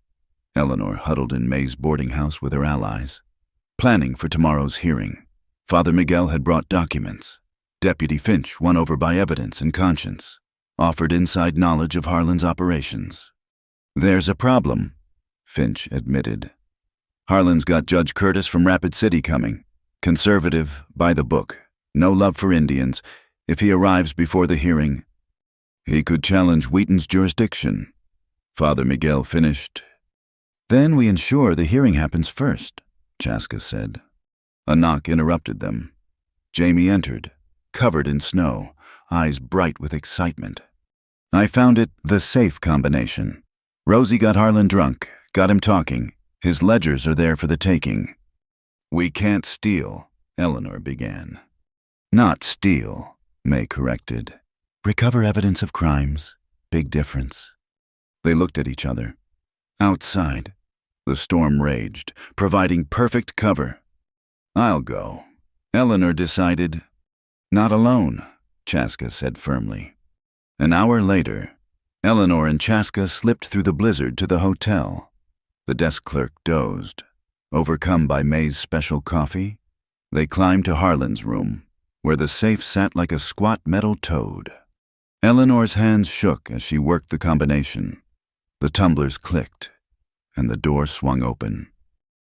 Eleanor huddled in May's boarding house with her allies, planning for tomorrow's hearing. Father Miguel had brought documents. Deputy Finch, won over by evidence and conscience, offered inside knowledge of Harlan's operations. "There's a problem," Finch admitted. "Harlan's got Judge Curtis from Rapid City coming. Conservative, by the book. No love for Indians. If he arrives before the hearing, he could challenge Wheaton's jurisdiction." Father Miguel finished. "Then we ensure the hearing happens first," Chaska said. A knock interrupted them. Jamie entered, covered in snow, eyes bright with excitement. "I found it the safe combination. Rosie got Harlan drunk, got him talking. His ledgers are there for the taking." "We can't steal," Eleanor began. "Not steal," May corrected. "Recover evidence of crimes. Big difference." They looked at each other. Outside, the storm raged, providing perfect cover. "I'll go," Eleanor decided. "Not alone," Chaska said firmly. An hour later, Eleanor and Chaska slipped through the blizzard to the hotel. The desk clerk dozed. Overcome by May's special coffee, they climbed to Harlan's room, where the safe sat like a squat metal toad. Eleanor's hands shook as she worked the combination. The tumblers clicked, and the door swung open.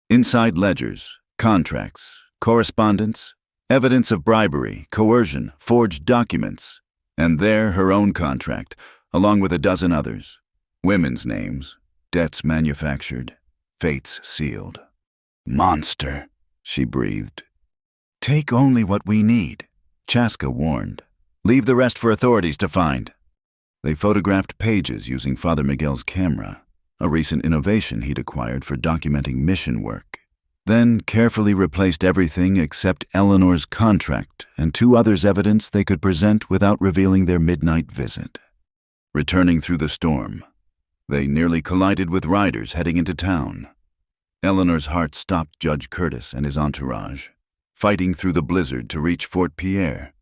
Inside ledgers, contracts, correspondence, evidence of bribery, coercion, forged documents, and there her own contract, along with a dozen others. Women's names, debts manufactured, fates sealed. "Monster," she breathed. "Take only what we need," Chaska warned. "Leave the rest for authorities to find." They photographed pages using Father Miguel's camera, a recent innovation he'd acquired for documenting mission work. Then carefully replaced everything except Eleanor's contract and two others' evidence they could present without revealing their midnight visit. Returning through the storm, they nearly collided with riders heading into town. Eleanor's heart stopped Judge Curtis and his entourage, fighting through the blizzard to reach Fort Pierre.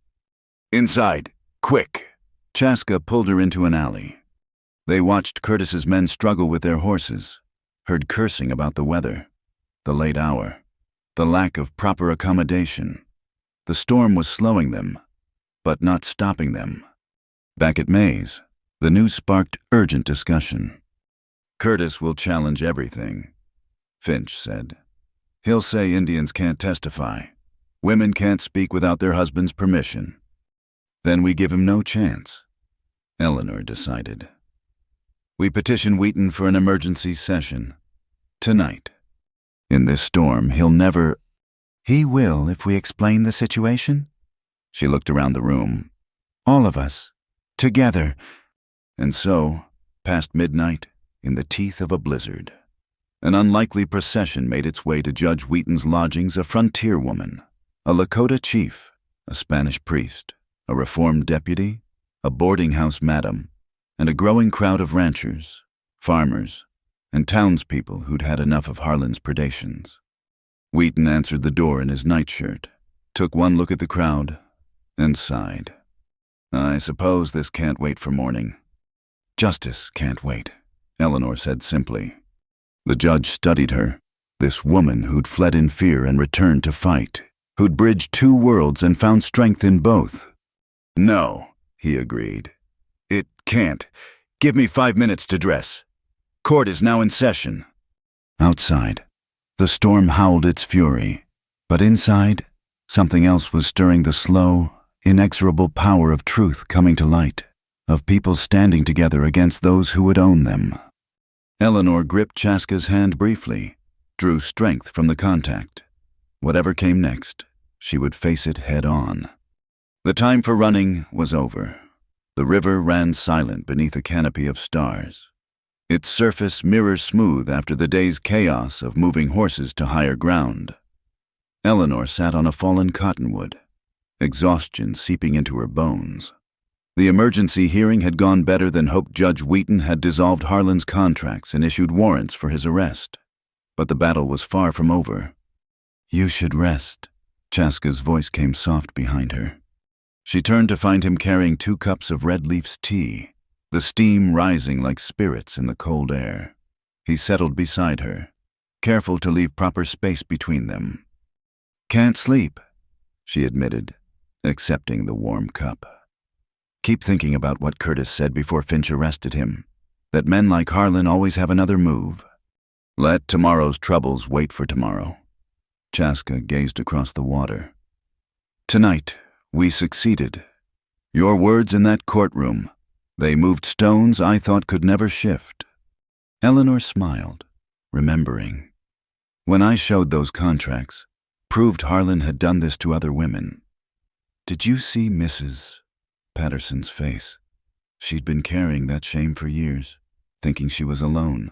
"Inside, quick!" Chaska pulled her into an alley. They watched Curtis's men struggle with their horses, heard cursing about the weather, the late hour, the lack of proper accommodation. The storm was slowing them, but not stopping them. Back at May's, the news sparked urgent discussion. "Curtis will challenge everything," Finch said. "He'll say Indians can't testify. Women can't speak without their husband's permission. Then we give him no chance," Eleanor decided. "We petition Wheaton for an emergency session. Tonight. In this storm, he'll never—" "He will if we explain the situation?" She looked around the room. All of us. Together. And so, past midnight, in the teeth of a blizzard, an unlikely procession made its way to Judge Wheaton's lodgings, a frontier woman, a Lakota chief, a Spanish priest, a reformed deputy, a boarding house madam, and a growing crowd of ranchers, farmers, and townspeople who'd had enough of Harlan's predations. Wheaton answered the door in his nightshirt, took one look at the crowd, and sighed. I suppose this can't wait for morning. Justice can't wait, Eleanor said simply. The judge studied her, this woman who'd fled in fear and returned to fight, who'd bridged two worlds and found strength in both. No, he agreed. It can't. Give me 5 minutes to dress. Court is now in session. Outside, the storm howled its fury, but inside, something else was stirring, the slow, inexorable power of truth coming to light, of people standing together against those who would own them. Eleanor gripped Chaska's hand briefly, drew strength from the contact. Whatever came next, she would face it head on. The time for running was over. The river ran silent beneath a canopy of stars, its surface mirror smooth after the day's chaos of moving horses to higher ground. Eleanor sat on a fallen cottonwood, exhaustion seeping into her bones. The emergency hearing had gone better than hoped. Judge Wheaton had dissolved Harlan's contracts and issued warrants for his arrest. But the battle was far from over. You should rest. Chaska's voice came soft behind her. She turned to find him carrying 2 cups of Red Leaf's tea, the steam rising like spirits in the cold air. He settled beside her, careful to leave proper space between them. Can't sleep, she admitted, accepting the warm cup. Keep thinking about what Curtis said before Finch arrested him, that men like Harlan always have another move. Let tomorrow's troubles wait for tomorrow. Chaska gazed across the water. Tonight, we succeeded. Your words in that courtroom, they moved stones I thought could never shift. Eleanor smiled, remembering. When I showed those contracts, proved Harlan had done this to other women. Did you see Mrs. Patterson's face? She'd been carrying that shame for years, thinking she was alone.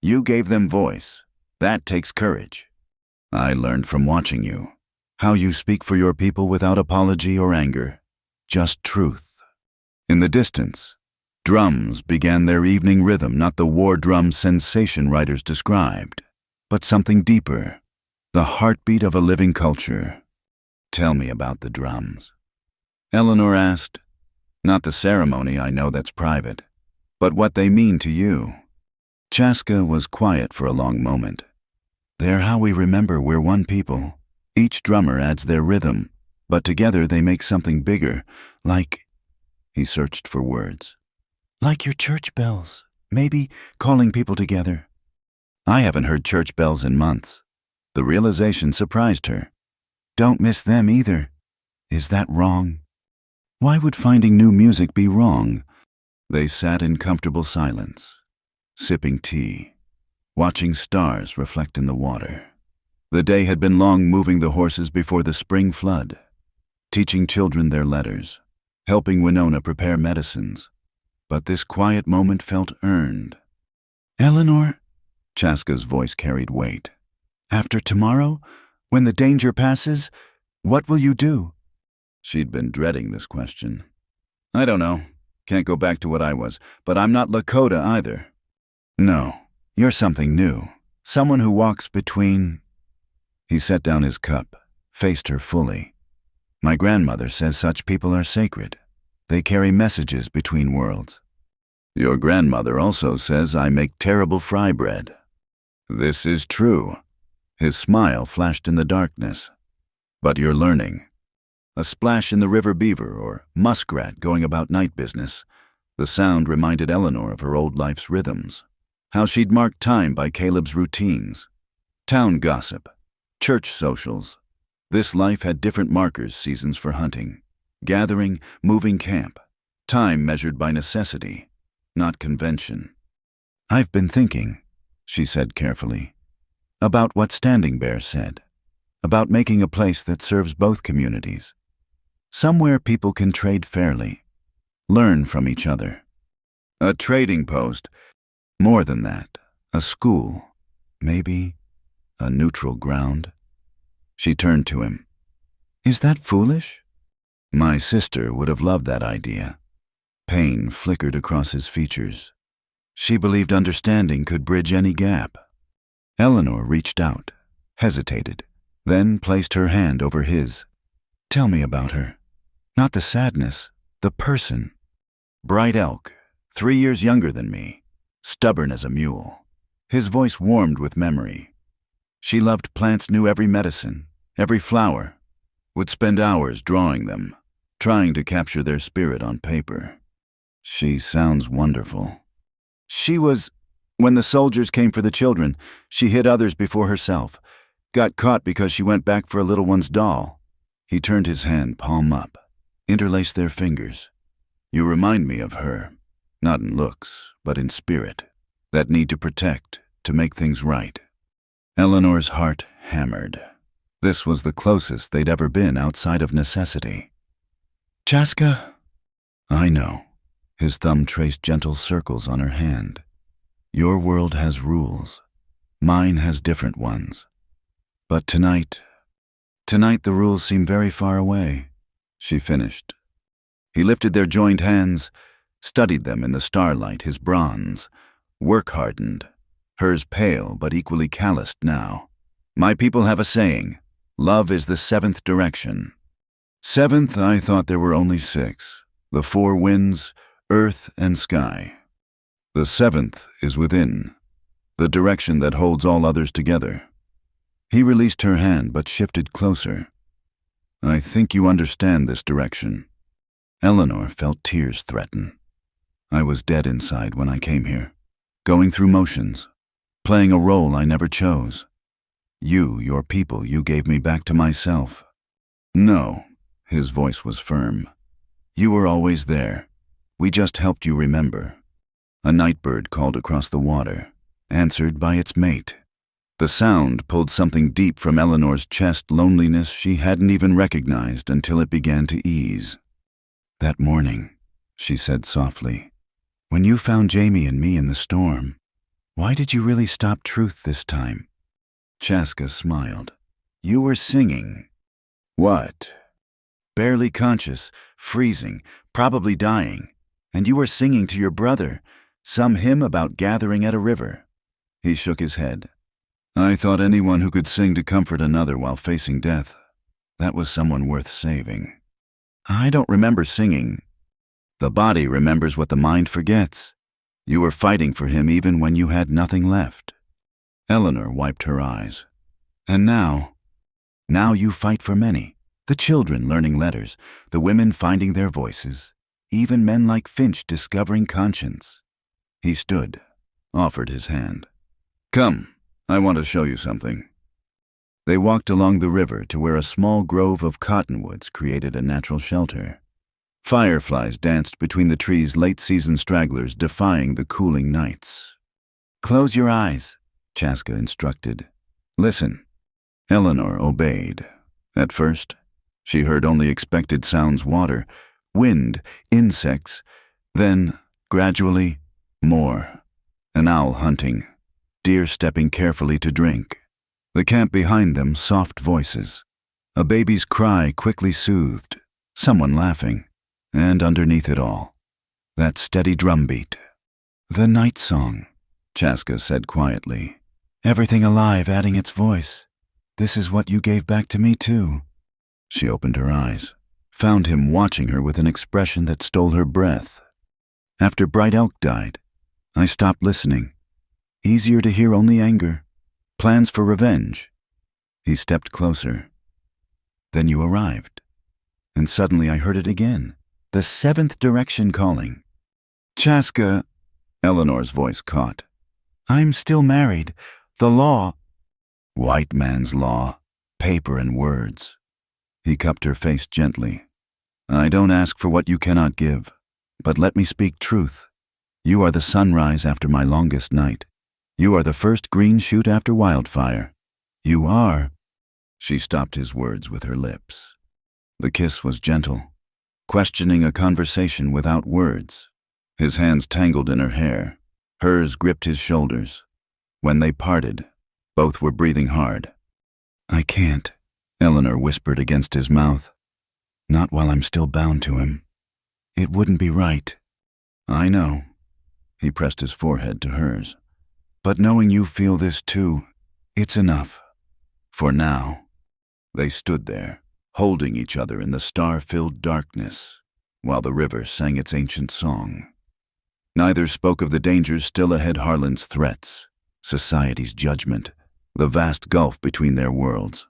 You gave them voice. That takes courage. I learned from watching you, how you speak for your people without apology or anger, just truth. In the distance, drums began their evening rhythm, not the war drum sensation writers described, but something deeper, the heartbeat of a living culture. Tell me about the drums. Eleanor asked, not the ceremony, I know that's private, but what they mean to you. Chaska was quiet for a long moment. They're how we remember we're one people. Each drummer adds their rhythm, but together they make something bigger, like, he searched for words, like your church bells, maybe calling people together. I haven't heard church bells in months. The realization surprised her. Don't miss them either. Is that wrong? Why would finding new music be wrong? They sat in comfortable silence, sipping tea, watching stars reflect in the water. The day had been long, moving the horses before the spring flood, teaching children their letters, helping Winona prepare medicines. But this quiet moment felt earned. Eleanor, Chaska's voice carried weight. After tomorrow, when the danger passes, what will you do? She'd been dreading this question. I don't know. Can't go back to what I was, but I'm not Lakota either. No, you're something new. Someone who walks between... He set down his cup, faced her fully. My grandmother says such people are sacred. They carry messages between worlds. Your grandmother also says I make terrible fry bread. This is true. His smile flashed in the darkness. But you're learning. A splash in the river beaver or muskrat going about night business. The sound reminded Eleanor of her old life's rhythms. How she'd marked time by Caleb's routines. Town gossip. Church socials. This life had different markers, seasons for hunting. Gathering, moving camp. Time measured by necessity, not convention. I've been thinking, she said carefully, about what Standing Bear said. About making a place that serves both communities. Somewhere people can trade fairly, learn from each other. A trading post. More than that, a school. Maybe a neutral ground. She turned to him. Is that foolish? My sister would have loved that idea. Pain flickered across his features. She believed understanding could bridge any gap. Eleanor reached out, hesitated, then placed her hand over his. Tell me about her. Not the sadness, the person. Bright elk, 3 years younger than me, stubborn as a mule. His voice warmed with memory. She loved plants, knew every medicine, every flower, would spend hours drawing them, trying to capture their spirit on paper. She sounds wonderful. When the soldiers came for the children, she hid others before herself, got caught because she went back for a little one's doll. He turned his hand palm up, interlaced their fingers. You remind me of her, not in looks, but in spirit, that need to protect, to make things right. Eleanor's heart hammered. This was the closest they'd ever been outside of necessity. Chaska? I know. His thumb traced gentle circles on her hand. Your world has rules. Mine has different ones. But tonight the rules seem very far away, she finished. He lifted their joined hands, studied them in the starlight, his bronze, work-hardened, hers pale but equally calloused now. My people have a saying, love is the 7th direction. 7th, I thought there were only 6, the 4 winds, earth and sky. The 7th is within, the direction that holds all others together. He released her hand but shifted closer. I think you understand this direction. Eleanor felt tears threaten. I was dead inside when I came here, going through motions, playing a role I never chose. You, your people, you gave me back to myself. No, his voice was firm. You were always there. We just helped you remember. A night bird called across the water, answered by its mate. The sound pulled something deep from Eleanor's chest, loneliness she hadn't even recognized until it began to ease. That morning, she said softly, when you found Jamie and me in the storm, why did you really stop truth this time? Chaska smiled. You were singing. What? Barely conscious, freezing, probably dying. And you were singing to your brother, some hymn about gathering at a river. He shook his head. I thought anyone who could sing to comfort another while facing death, that was someone worth saving. I don't remember singing. The body remembers what the mind forgets. You were fighting for him even when you had nothing left. Eleanor wiped her eyes. And now you fight for many. The children learning letters, the women finding their voices, even men like Finch discovering conscience. He stood, offered his hand. Come, I want to show you something. They walked along the river to where a small grove of cottonwoods created a natural shelter. Fireflies danced between the trees, late-season stragglers defying the cooling nights. Close your eyes, Chaska instructed. Listen. Eleanor obeyed. At first, she heard only expected sounds: water, wind, insects. Then, gradually, more. An owl hunting, deer stepping carefully to drink. The camp behind them, soft voices. A baby's cry quickly soothed, someone laughing. And underneath it all, that steady drumbeat. The night song, Chaska said quietly. Everything alive adding its voice. This is what you gave back to me too. She opened her eyes, found him watching her with an expression that stole her breath. After Bright Elk died, I stopped listening. Easier to hear only anger, plans for revenge. He stepped closer. Then you arrived, and suddenly I heard it again. The 7th direction calling. Chaska, Eleanor's voice caught. I'm still married. The law. White man's law, paper and words. He cupped her face gently. I don't ask for what you cannot give, but let me speak truth. You are the sunrise after my longest night. You are the first green shoot after wildfire. You are. She stopped his words with her lips. The kiss was gentle, questioning a conversation without words. His hands tangled in her hair. Hers gripped his shoulders. When they parted, both were breathing hard. "I can't," Eleanor whispered against his mouth. "Not while I'm still bound to him. It wouldn't be right." "I know." He pressed his forehead to hers. "But knowing you feel this too, it's enough. For now." They stood there, holding each other in the star-filled darkness, while the river sang its ancient song. Neither spoke of the dangers still ahead, Harlan's threats, society's judgment, the vast gulf between their worlds.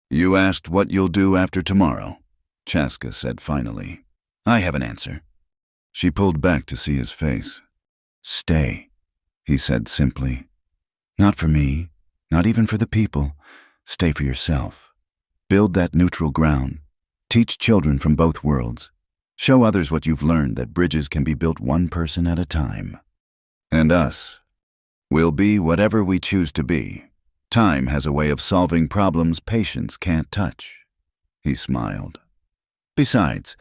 "You asked what you'll do after tomorrow," Chaska said finally. "I have an answer." She pulled back to see his face. "Stay," he said simply. "Not for me, not even for the people. Stay for yourself. Build that neutral ground. Teach children from both worlds. Show others what you've learned, that bridges can be built one person at a time. And us. We'll be whatever we choose to be. Time has a way of solving problems patience can't touch." He smiled. "Besides,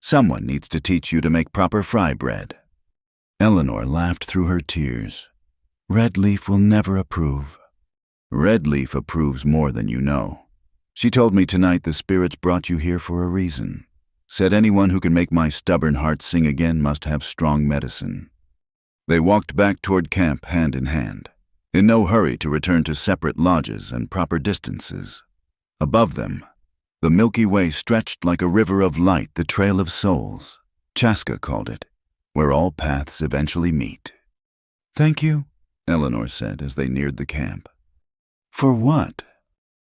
someone needs to teach you to make proper fry bread." Eleanor laughed through her tears. "Red Leaf will never approve." "Red Leaf approves more than you know. She told me tonight the spirits brought you here for a reason. Said anyone who can make my stubborn heart sing again must have strong medicine." They walked back toward camp hand in hand, in no hurry to return to separate lodges and proper distances. Above them, the Milky Way stretched like a river of light, the Trail of Souls, Chaska called it, where all paths eventually meet. "Thank you," Eleanor said as they neared the camp. "For what?"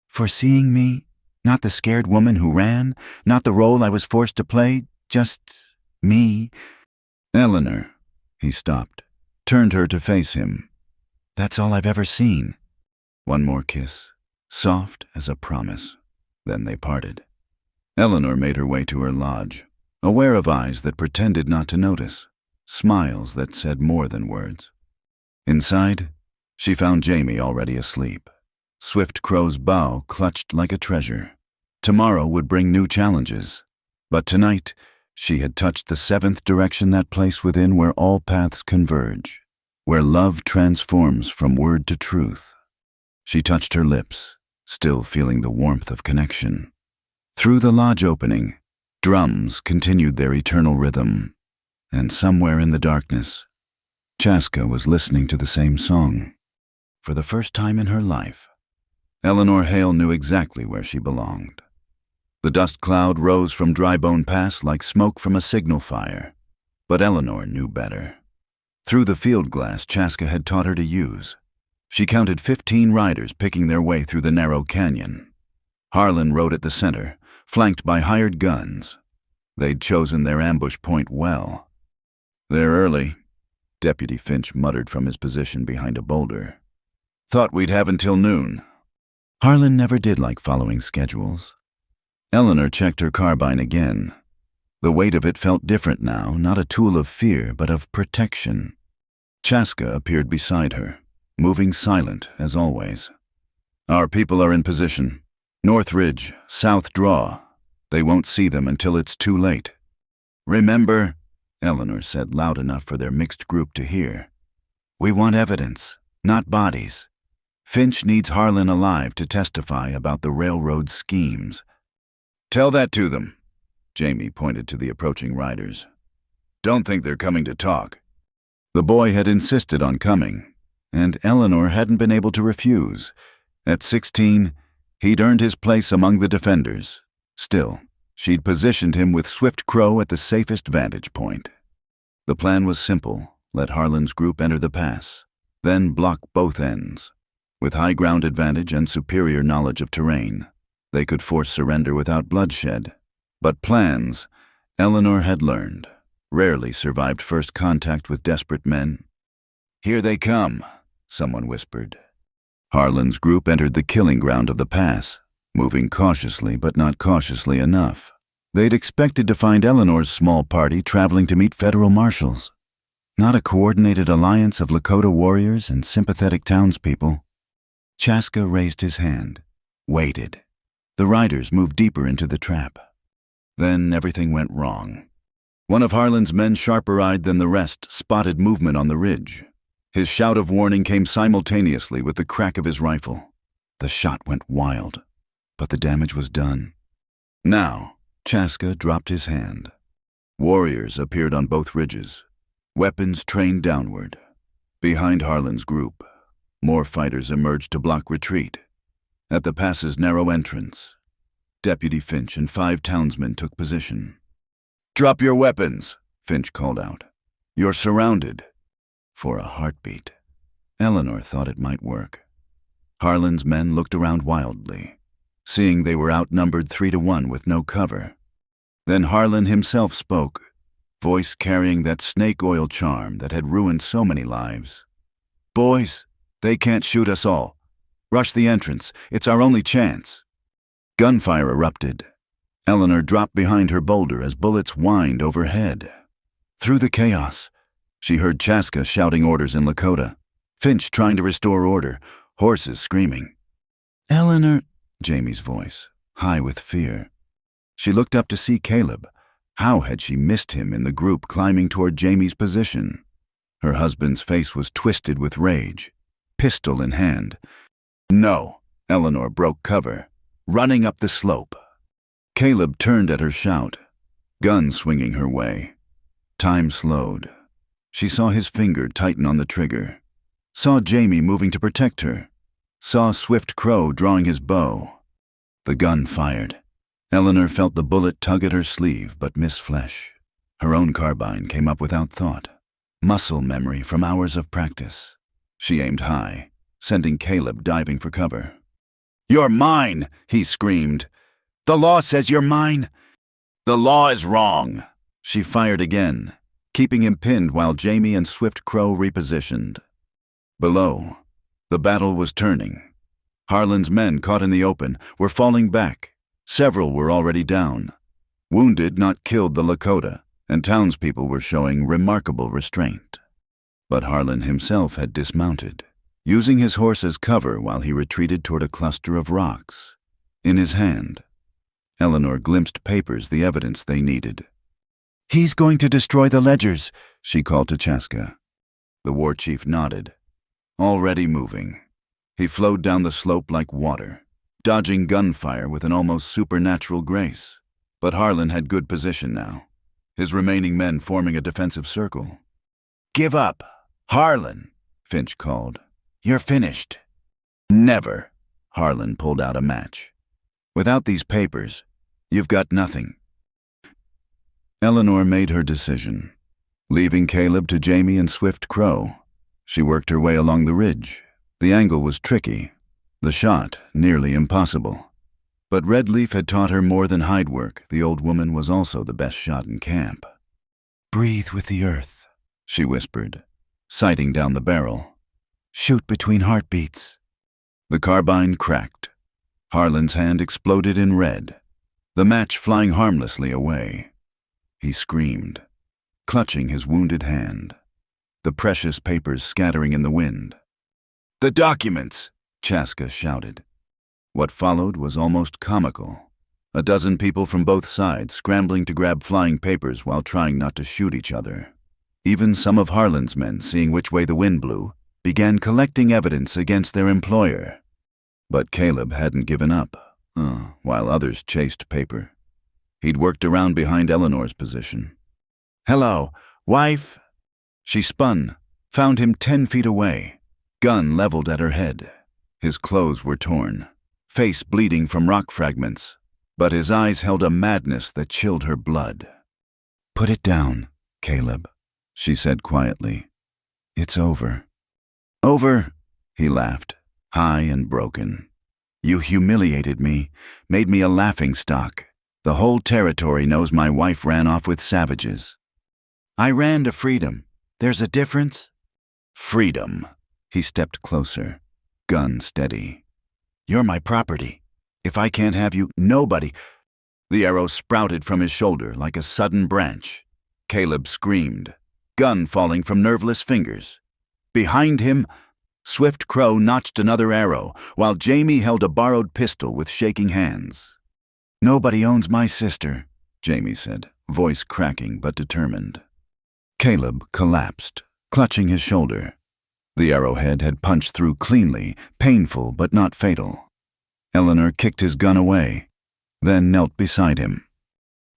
"For seeing me, not the scared woman who ran, not the role I was forced to play, just me." "Eleanor," he stopped, turned her to face him. "That's all I've ever seen." One more kiss, soft as a promise. Then they parted. Eleanor made her way to her lodge, aware of eyes that pretended not to notice, smiles that said more than words. Inside, she found Jamie already asleep. Swift Crow's bow clutched like a treasure. Tomorrow would bring new challenges, but tonight she had touched the seventh direction, that place within where all paths converge, where love transforms from word to truth. She touched her lips, still feeling the warmth of connection. Through the lodge opening, drums continued their eternal rhythm, and somewhere in the darkness, Chaska was listening to the same song. For the first time in her life, Eleanor Hale knew exactly where she belonged. The dust cloud rose from Drybone Pass like smoke from a signal fire, but Eleanor knew better. Through the field glass Chaska had taught her to use, she counted 15 riders picking their way through the narrow canyon. Harlan rode at the center, flanked by hired guns. They'd chosen their ambush point well. "They're early," Deputy Finch muttered from his position behind a boulder. "Thought we'd have until noon." Harlan never did like following schedules. Eleanor checked her carbine again. The weight of it felt different now, not a tool of fear, but of protection. Chaska appeared beside her, moving silent as always. "Our people are in position. North Ridge, South Draw. They won't see them until it's too late." "Remember," Eleanor said loud enough for their mixed group to hear, "we want evidence, not bodies. Finch needs Harlan alive to testify about the railroad's schemes." "Tell that to them," Jamie pointed to the approaching riders. "Don't think they're coming to talk." The boy had insisted on coming, and Eleanor hadn't been able to refuse. At 16, he'd earned his place among the defenders. Still, she'd positioned him with Swift Crow at the safest vantage point. The plan was simple: let Harlan's group enter the pass, then block both ends. With high ground advantage and superior knowledge of terrain, they could force surrender without bloodshed. But plans, Eleanor had learned, rarely survived first contact with desperate men. "Here they come," someone whispered. Harlan's group entered the killing ground of the pass, moving cautiously but not cautiously enough. They'd expected to find Eleanor's small party traveling to meet federal marshals, not a coordinated alliance of Lakota warriors and sympathetic townspeople. Chaska raised his hand, waited. The riders moved deeper into the trap. Then everything went wrong. One of Harlan's men, sharper-eyed than the rest, spotted movement on the ridge. His shout of warning came simultaneously with the crack of his rifle. The shot went wild, but the damage was done. Now, Chaska dropped his hand. Warriors appeared on both ridges, weapons trained downward. Behind Harlan's group, more fighters emerged to block retreat. At the pass's narrow entrance, Deputy Finch and 5 townsmen took position. "Drop your weapons," Finch called out. "You're surrounded." For a heartbeat, Eleanor thought it might work. Harlan's men looked around wildly, seeing they were outnumbered 3-1 with no cover. Then Harlan himself spoke, voice carrying that snake oil charm that had ruined so many lives. "Boys, they can't shoot us all. Rush the entrance. It's our only chance." Gunfire erupted. Eleanor dropped behind her boulder as bullets whined overhead. Through the chaos, she heard Chaska shouting orders in Lakota, Finch trying to restore order, horses screaming. "Eleanor," Jamie's voice, high with fear. She looked up to see Caleb. How had she missed him in the group climbing toward Jamie's position? Her husband's face was twisted with rage, pistol in hand. "No," Eleanor broke cover, running up the slope. Caleb turned at her shout, gun swinging her way. Time slowed. She saw his finger tighten on the trigger, saw Jamie moving to protect her, saw Swift Crow drawing his bow. The gun fired. Eleanor felt the bullet tug at her sleeve but miss flesh. Her own carbine came up without thought, muscle memory from hours of practice. She aimed high, sending Caleb diving for cover. "You're mine!" he screamed. "The law says you're mine." "The law is wrong." She fired again, keeping him pinned while Jamie and Swift Crow repositioned. Below, the battle was turning. Harlan's men, caught in the open, were falling back. Several were already down. Wounded, not killed, the Lakota, and townspeople were showing remarkable restraint. But Harlan himself had dismounted, using his horse as cover while he retreated toward a cluster of rocks. In his hand, Eleanor glimpsed papers, the evidence they needed. "He's going to destroy the ledgers," she called to Chaska. The war chief nodded. Already moving. He flowed down the slope like water, dodging gunfire with an almost supernatural grace. But Harlan had good position now, his remaining men forming a defensive circle. "Give up, Harlan," Finch called. "You're finished." "Never." Harlan pulled out a match. "Without these papers, you've got nothing." Eleanor made her decision. Leaving Caleb to Jamie and Swift Crow, she worked her way along the ridge. The angle was tricky, the shot nearly impossible. But Red Leaf had taught her more than hide work. The old woman was also the best shot in camp. "Breathe with the earth," she whispered, sighting down the barrel. "Shoot between heartbeats." The carbine cracked. Harlan's hand exploded in red, the match flying harmlessly away. He screamed, clutching his wounded hand, the precious papers scattering in the wind. "The documents!" Chaska shouted. What followed was almost comical. A dozen people from both sides scrambling to grab flying papers while trying not to shoot each other. Even some of Harlan's men, seeing which way the wind blew, began collecting evidence against their employer. But Caleb hadn't given up, while others chased paper. He'd worked around behind Eleanor's position. "Hello, wife?" She spun, found him 10 feet away, gun leveled at her head. His clothes were torn, face bleeding from rock fragments, but his eyes held a madness that chilled her blood. "Put it down, Caleb," she said quietly. "It's over." "Over?" he laughed, high and broken. "You humiliated me, made me a laughingstock. The whole territory knows my wife ran off with savages." "I ran to freedom. There's a difference?" "Freedom." He stepped closer, gun steady. "You're my property. If I can't have you, nobody—" The arrow sprouted from his shoulder like a sudden branch. Caleb screamed, gun falling from nerveless fingers. Behind him, Swift Crow notched another arrow, while Jamie held a borrowed pistol with shaking hands. "Nobody owns my sister," Jamie said, voice cracking but determined. Caleb collapsed, clutching his shoulder. The arrowhead had punched through cleanly, painful but not fatal. Eleanor kicked his gun away, then knelt beside him.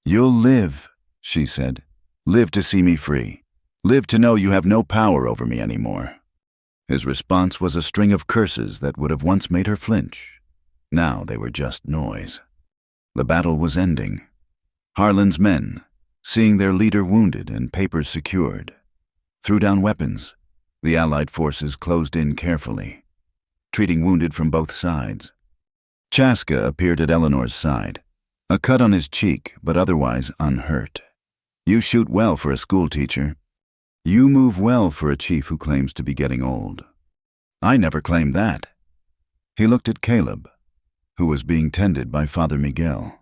"You'll live," she said. "Live to see me free. Live to know you have no power over me anymore." His response was a string of curses that would have once made her flinch. Now they were just noise. The battle was ending. Harlan's men, seeing their leader wounded and papers secured, threw down weapons. The Allied forces closed in carefully, treating wounded from both sides. Chaska appeared at Eleanor's side, a cut on his cheek, but otherwise unhurt. "You shoot well for a schoolteacher. You move well for a chief who claims to be getting old." "I never claimed that." He looked at Caleb, who was being tended by Father Miguel.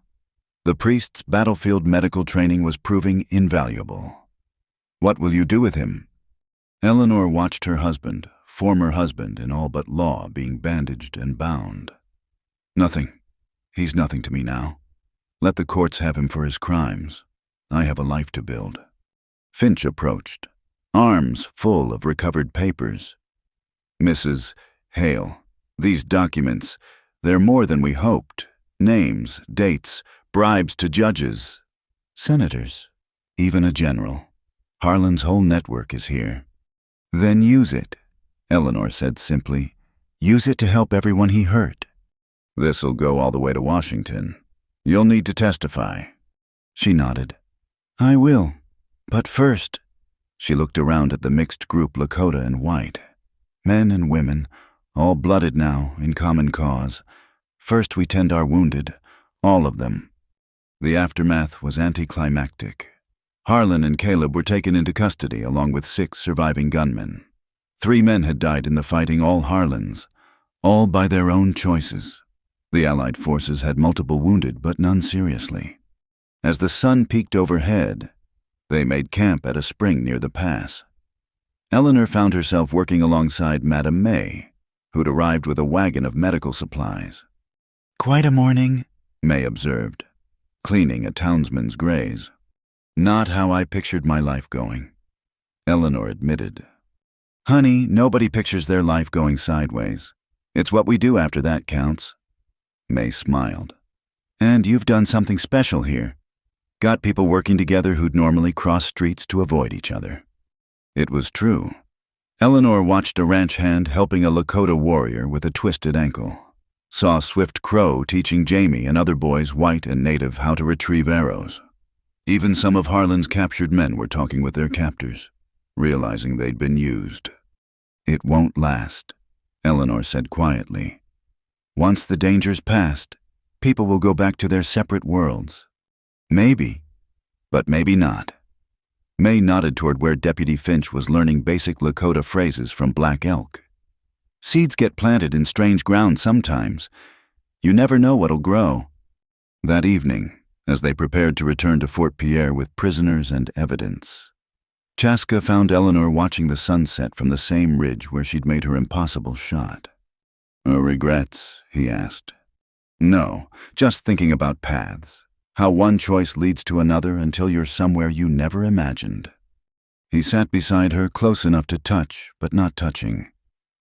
The priest's battlefield medical training was proving invaluable. "What will you do with him?" Eleanor watched her husband, former husband in all but law, being bandaged and bound. "Nothing. He's nothing to me now. Let the courts have him for his crimes. I have a life to build." Finch approached, arms full of recovered papers. "Mrs. Hale, these documents, they're more than we hoped. Names, dates, bribes to judges, senators, even a general. Harlan's whole network is here." "Then use it," Eleanor said simply. "Use it to help everyone he hurt." "This'll go all the way to Washington. You'll need to testify." She nodded. "I will. But first," she looked around at the mixed group Lakota and white. Men and women, all blooded now, in common cause. "First we tend our wounded, all of them." The aftermath was anticlimactic. Harlan and Caleb were taken into custody along with 6 surviving gunmen. 3 men had died in the fighting, all Harlans, all by their own choices. The Allied forces had multiple wounded, but none seriously. As the sun peaked overhead, they made camp at a spring near the pass. Eleanor found herself working alongside Madame May, who'd arrived with a wagon of medical supplies. "Quite a morning," May observed, cleaning a townsman's graze. "Not how I pictured my life going," Eleanor admitted. "Honey, nobody pictures their life going sideways. It's what we do after that counts." May smiled. "And you've done something special here. Got people working together who'd normally cross streets to avoid each other." It was true. Eleanor watched a ranch hand helping a Lakota warrior with a twisted ankle. Saw Swift Crow teaching Jamie and other boys, white and native, how to retrieve arrows. Even some of Harlan's captured men were talking with their captors, realizing they'd been used. "It won't last," Eleanor said quietly. "Once the danger's past, people will go back to their separate worlds. Maybe, but maybe not." May nodded toward where Deputy Finch was learning basic Lakota phrases from Black Elk. "Seeds get planted in strange ground sometimes. You never know what'll grow." That evening, as they prepared to return to Fort Pierre with prisoners and evidence, Chaska found Eleanor watching the sunset from the same ridge where she'd made her impossible shot. "Regrets?" he asked. "No, just thinking about paths. How one choice leads to another until you're somewhere you never imagined." He sat beside her, close enough to touch, but not touching,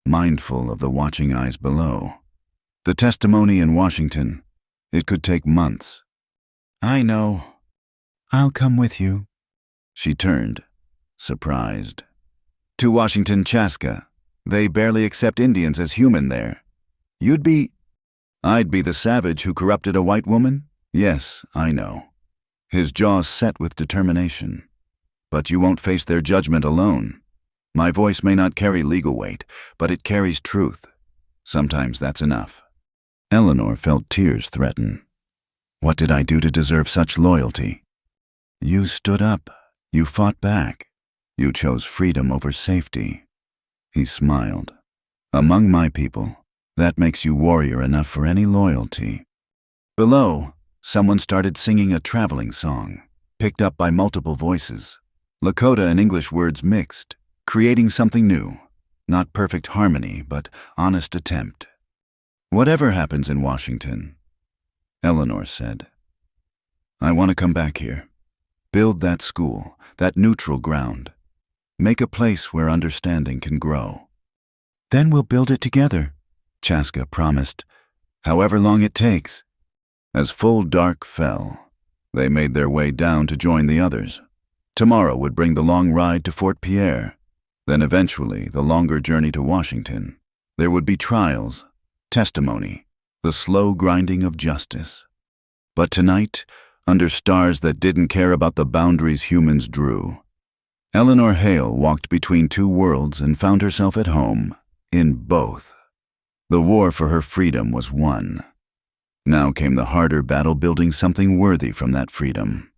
mindful of the watching eyes below. The testimony in Washington, it could take months. "I know. I'll come with you." She turned, surprised. "To Washington, Chaska. They barely accept Indians as human there. You'd be—" "I'd be the savage who corrupted a white woman? Yes, I know." His jaws set with determination. "But you won't face their judgment alone. My voice may not carry legal weight, but it carries truth. Sometimes that's enough." Eleanor felt tears threaten. "What did I do to deserve such loyalty?" "You stood up. You fought back. You chose freedom over safety." He smiled. "Among my people, that makes you warrior enough for any loyalty." Below, someone started singing a traveling song, picked up by multiple voices. Lakota and English words mixed, creating something new. Not perfect harmony, but honest attempt. "Whatever happens in Washington," Eleanor said, I want to come back here. Build that school, that neutral ground. Make a place where understanding can grow. Then we'll build it together, Chaska promised, however long it takes. As full dark fell, they made their way down to join the others. Tomorrow would bring the long ride to Fort Pierre, then eventually the longer journey to Washington. There would be trials, testimony, the slow grinding of justice. But tonight, under stars that didn't care about the boundaries humans drew, Eleanor Hale walked between two worlds and found herself at home in both. The war for her freedom was won. Now came the harder battle building something worthy from that freedom.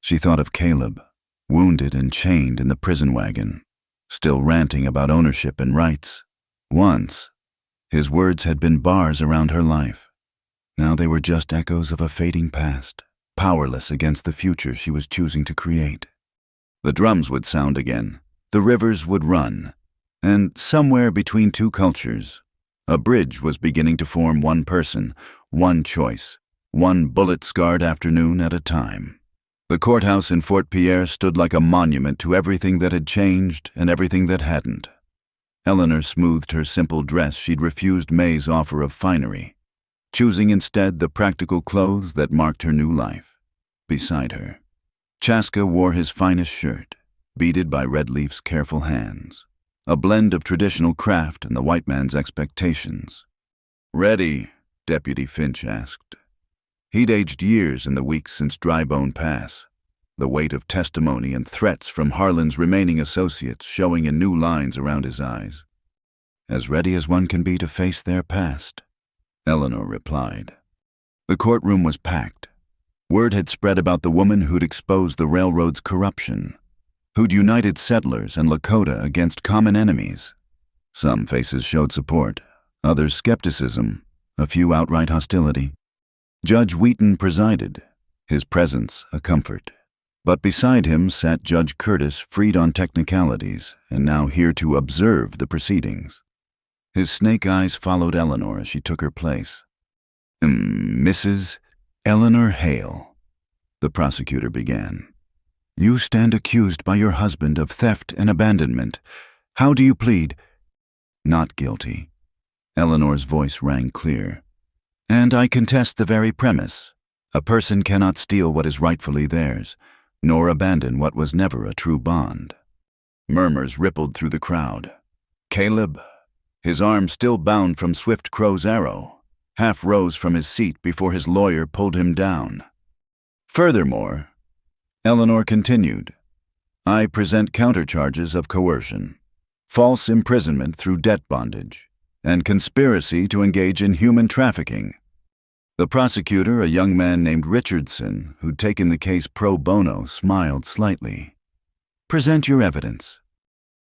She thought of Caleb, wounded and chained in the prison wagon, still ranting about ownership and rights. Once, his words had been bars around her life. Now they were just echoes of a fading past, powerless against the future she was choosing to create. The drums would sound again, the rivers would run, and somewhere between two cultures, a bridge was beginning to form one person, one choice, one bullet-scarred afternoon at a time. The courthouse in Fort Pierre stood like a monument to everything that had changed and everything that hadn't. Eleanor smoothed her simple dress she'd refused May's offer of finery, choosing instead the practical clothes that marked her new life. Beside her, Chaska wore his finest shirt, beaded by Redleaf's careful hands, a blend of traditional craft and the white man's expectations. "Ready?" Deputy Finch asked. He'd aged years in the weeks since Drybone Pass, the weight of testimony and threats from Harlan's remaining associates showing in new lines around his eyes. "As ready as one can be to face their past," Eleanor replied. The courtroom was packed. Word had spread about the woman who'd exposed the railroad's corruption, who'd united settlers and Lakota against common enemies. Some faces showed support, others skepticism, a few outright hostility. Judge Wheaton presided, his presence a comfort. But beside him sat Judge Curtis, freed on technicalities, and now here to observe the proceedings. His snake eyes followed Eleanor as she took her place. "Mrs. Eleanor Hale," the prosecutor began. "You stand accused by your husband of theft and abandonment. How do you plead?" "Not guilty." Eleanor's voice rang clear. "And I contest the very premise. A person cannot steal what is rightfully theirs, nor abandon what was never a true bond." Murmurs rippled through the crowd. Caleb, his arm still bound from Swift Crow's arrow, half rose from his seat before his lawyer pulled him down. "Furthermore," Eleanor continued, "I present countercharges of coercion, false imprisonment through debt bondage, and conspiracy to engage in human trafficking." The prosecutor, a young man named Richardson, who'd taken the case pro bono, smiled slightly. "Present your evidence."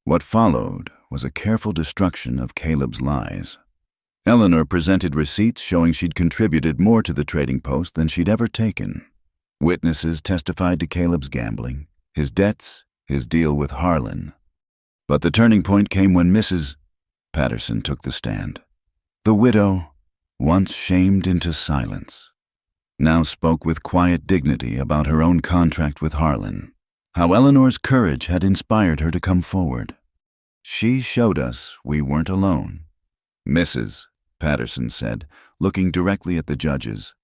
What followed was a careful destruction of Caleb's lies. Eleanor presented receipts showing she'd contributed more to the trading post than she'd ever taken. Witnesses testified to Caleb's gambling, his debts, his deal with Harlan. But the turning point came when Mrs. Patterson took the stand. The widow, once shamed into silence, now spoke with quiet dignity about her own contract with Harlan, how Eleanor's courage had inspired her to come forward. "She showed us we weren't alone." "Mrs. Patterson said, looking directly at the judges,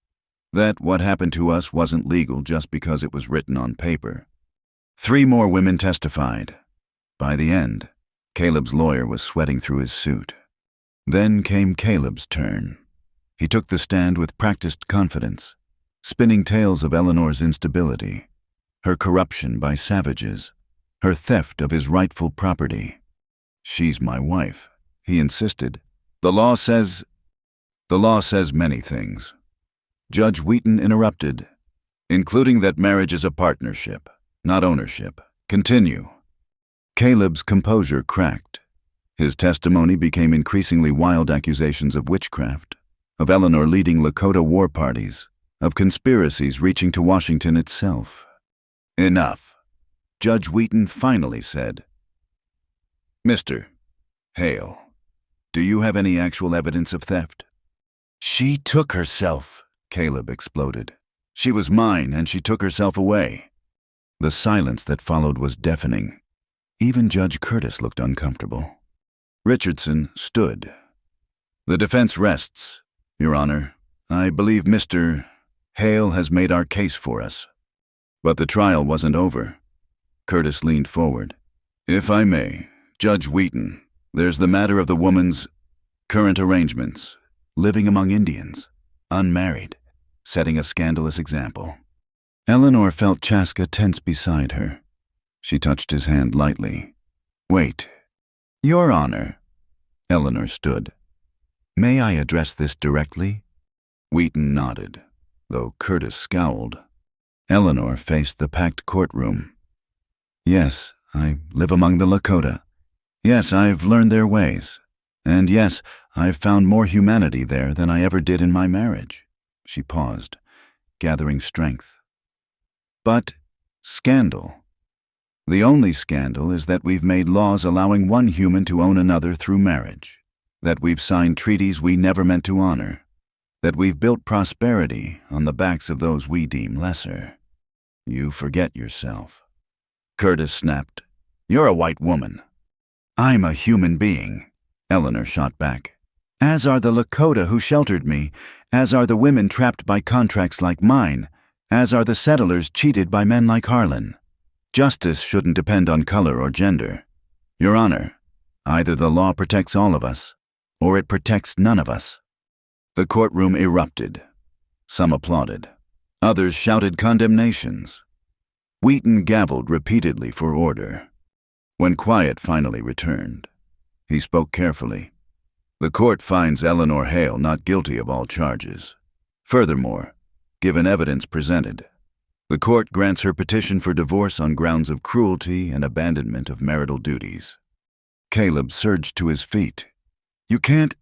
"that what happened to us wasn't legal just because it was written on paper." 3 more women testified. By the end, Caleb's lawyer was sweating through his suit. Then came Caleb's turn. He took the stand with practiced confidence, spinning tales of Eleanor's instability, her corruption by savages, her theft of his rightful property. "She's my wife," he insisted. The law says many things." Judge Wheaton interrupted, "including that marriage is a partnership, not ownership. Continue." Caleb's composure cracked. His testimony became increasingly wild accusations of witchcraft, of Eleanor leading Lakota war parties, of conspiracies reaching to Washington itself. "Enough," Judge Wheaton finally said. "Mr. Hale, do you have any actual evidence of theft?" "She took herself," Caleb exploded. She was mine, and she took herself away. The silence that followed was deafening. Even Judge Curtis looked uncomfortable. Richardson stood. The defense rests, Your Honor. I believe Mr. Hale has made our case for us. But the trial wasn't over. Curtis leaned forward. If I may, Judge Wheaton, there's the matter of the woman's current arrangements, living among Indians, unmarried, setting a scandalous example. Eleanor felt Chaska tense beside her. She touched his hand lightly. Wait. Your Honor. Eleanor stood. May I address this directly? Wheaton nodded, though Curtis scowled. Eleanor faced the packed courtroom. Yes, I live among the Lakota. Yes, I've learned their ways. And yes, I've found more humanity there than I ever did in my marriage. She paused, gathering strength. But scandal. The only scandal is that we've made laws allowing one human to own another through marriage, that we've signed treaties we never meant to honor, that we've built prosperity on the backs of those we deem lesser. You forget yourself. Curtis snapped. You're a white woman. I'm a human being, Eleanor shot back. As are the Lakota who sheltered me, as are the women trapped by contracts like mine, as are the settlers cheated by men like Harlan. Justice shouldn't depend on color or gender. Your Honor, either the law protects all of us, or it protects none of us. The courtroom erupted. Some applauded. Others shouted condemnations. Wheaton gavelled repeatedly for order. When quiet finally returned, he spoke carefully. The court finds Eleanor Hale not guilty of all charges. Furthermore, given evidence presented, the court grants her petition for divorce on grounds of cruelty and abandonment of marital duties. Caleb surged to his feet. You can't.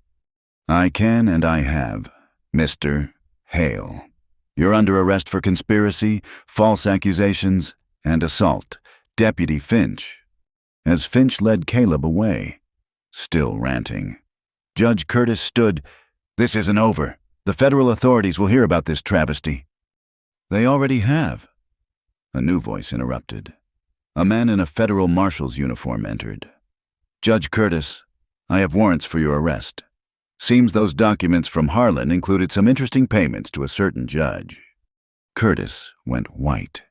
I can and I have, Mr. Hale. You're under arrest for conspiracy, false accusations, and assault. Deputy Finch. As Finch led Caleb away, still ranting. Judge Curtis stood. This isn't over. The federal authorities will hear about this travesty. They already have. A new voice interrupted. A man in a federal marshal's uniform entered. Judge Curtis, I have warrants for your arrest. Seems those documents from Harlan included some interesting payments to a certain judge. Curtis went white.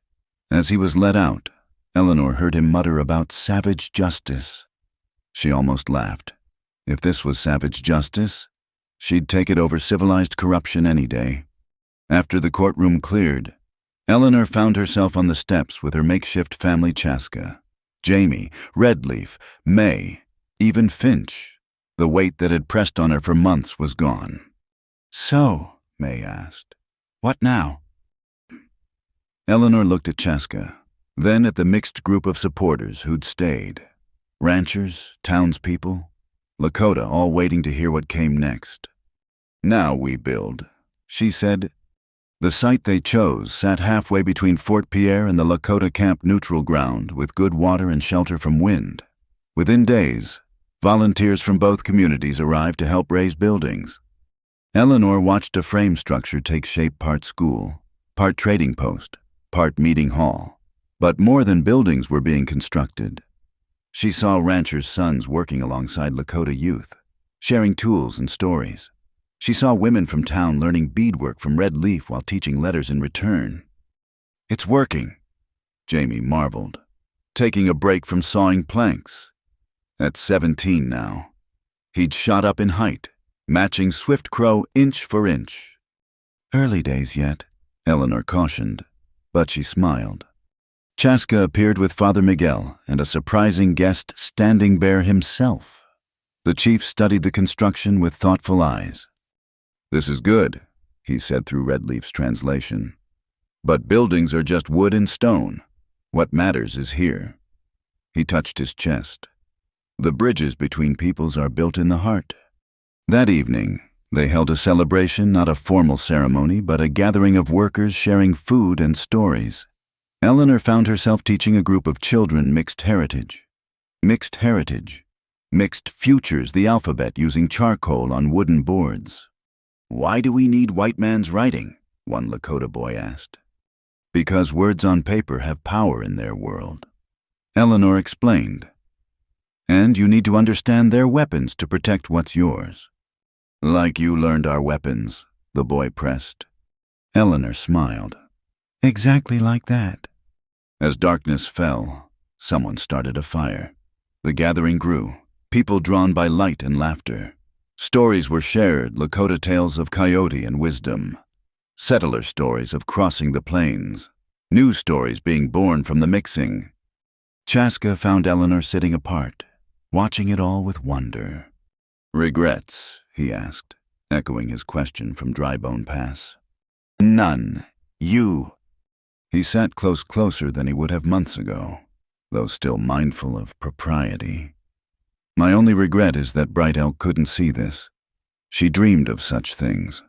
As he was let out, Eleanor heard him mutter about savage justice. She almost laughed. If this was savage justice, she'd take it over civilized corruption any day. After the courtroom cleared, Eleanor found herself on the steps with her makeshift family Chaska. Jamie, Redleaf, May, even Finch. The weight that had pressed on her for months was gone. So, May asked, what now? Eleanor looked at Chaska, then at the mixed group of supporters who'd stayed. Ranchers, townspeople, Lakota, all waiting to hear what came next. Now we build, she said. The site they chose sat halfway between Fort Pierre and the Lakota camp neutral ground with good water and shelter from wind. Within days, volunteers from both communities arrived to help raise buildings. Eleanor watched a frame structure take shape, part school, part trading post, part meeting hall. But more than buildings were being constructed. She saw ranchers' sons working alongside Lakota youth, sharing tools and stories. She saw women from town learning beadwork from red leaf while teaching letters in return. It's working, Jamie marveled, taking a break from sawing planks. At 17 now, he'd shot up in height, matching Swift Crow inch for inch. Early days yet, Eleanor cautioned, but she smiled. Chaska appeared with Father Miguel and a surprising guest, Standing Bear himself. The chief studied the construction with thoughtful eyes. This is good, he said through Redleaf's translation. But buildings are just wood and stone. What matters is here. He touched his chest. The bridges between peoples are built in the heart. That evening, they held a celebration, not a formal ceremony, but a gathering of workers sharing food and stories. Eleanor found herself teaching a group of children mixed heritage. Mixed heritage. Mixed futures, the alphabet using charcoal on wooden boards. Why do we need white man's writing? one Lakota boy asked. Because words on paper have power in their world. Eleanor explained. And you need to understand their weapons to protect what's yours. Like you learned our weapons, the boy pressed. Eleanor smiled. Exactly like that. As darkness fell, someone started a fire. The gathering grew, people drawn by light and laughter. Stories were shared, Lakota tales of coyote and wisdom. Settler stories of crossing the plains. New stories being born from the mixing. Chaska found Eleanor sitting apart, watching it all with wonder. Regrets, he asked, echoing his question from Drybone Pass. None. You. He sat closer than he would have months ago, though still mindful of propriety. My only regret is that Bright Elk couldn't see this. She dreamed of such things.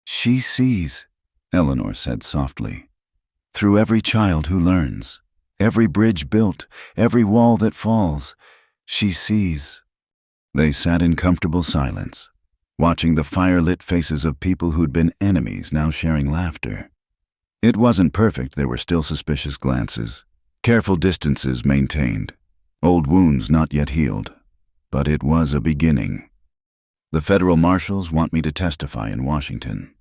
She sees, Eleanor said softly, through every child who learns, every bridge built, every wall that falls, she sees. They sat in comfortable silence, watching the fire-lit faces of people who'd been enemies now sharing laughter. It wasn't perfect, there were still suspicious glances, careful distances maintained, old wounds not yet healed, but it was a beginning. The federal marshals want me to testify in Washington,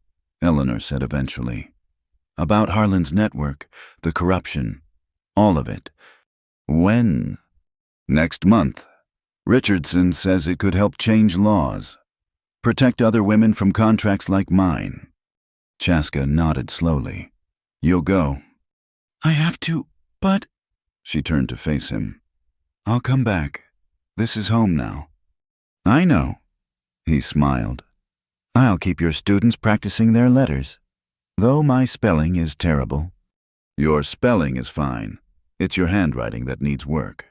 Eleanor said eventually. About Harlan's network, the corruption, all of it. When? Next month. Richardson says it could help change laws, protect other women from contracts like mine. Chaska nodded slowly. You'll go. I have to, but... She turned to face him. I'll come back. This is home now. I know. He smiled. I'll keep your students practicing their letters, though my spelling is terrible. Your spelling is fine. It's your handwriting that needs work.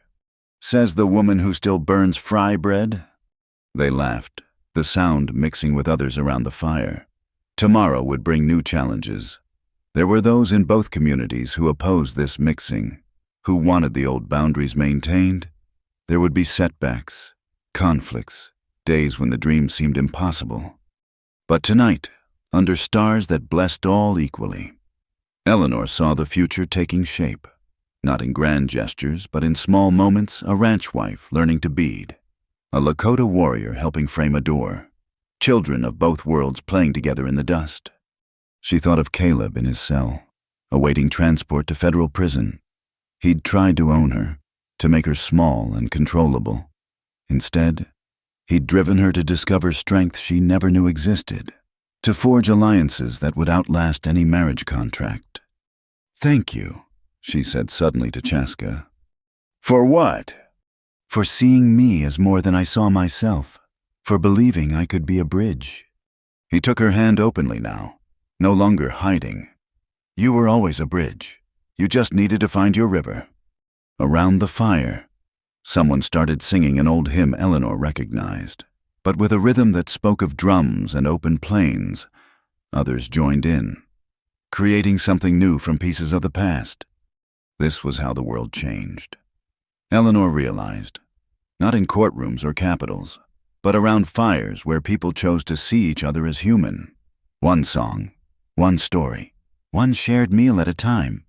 Says the woman who still burns fry bread. They laughed, the sound mixing with others around the fire. Tomorrow would bring new challenges. There were those in both communities who opposed this mixing, who wanted the old boundaries maintained. There would be setbacks, conflicts, days when the dream seemed impossible. But tonight, under stars that blessed all equally, Eleanor saw the future taking shape, not in grand gestures, but in small moments, a ranch wife learning to bead, a Lakota warrior helping frame a door, children of both worlds playing together in the dust. She thought of Caleb in his cell, awaiting transport to federal prison. He'd tried to own her, to make her small and controllable. Instead, he'd driven her to discover strength she never knew existed, to forge alliances that would outlast any marriage contract. Thank you, she said suddenly to Chaska. For what? For seeing me as more than I saw myself, for believing I could be a bridge. He took her hand openly now, no longer hiding. You were always a bridge. You just needed to find your river. Around the fire, someone started singing an old hymn Eleanor recognized, but with a rhythm that spoke of drums and open plains. Others joined in, creating something new from pieces of the past. This was how the world changed. Eleanor realized, not in courtrooms or capitals, but around fires where people chose to see each other as human. One song, one story, one shared meal at a time.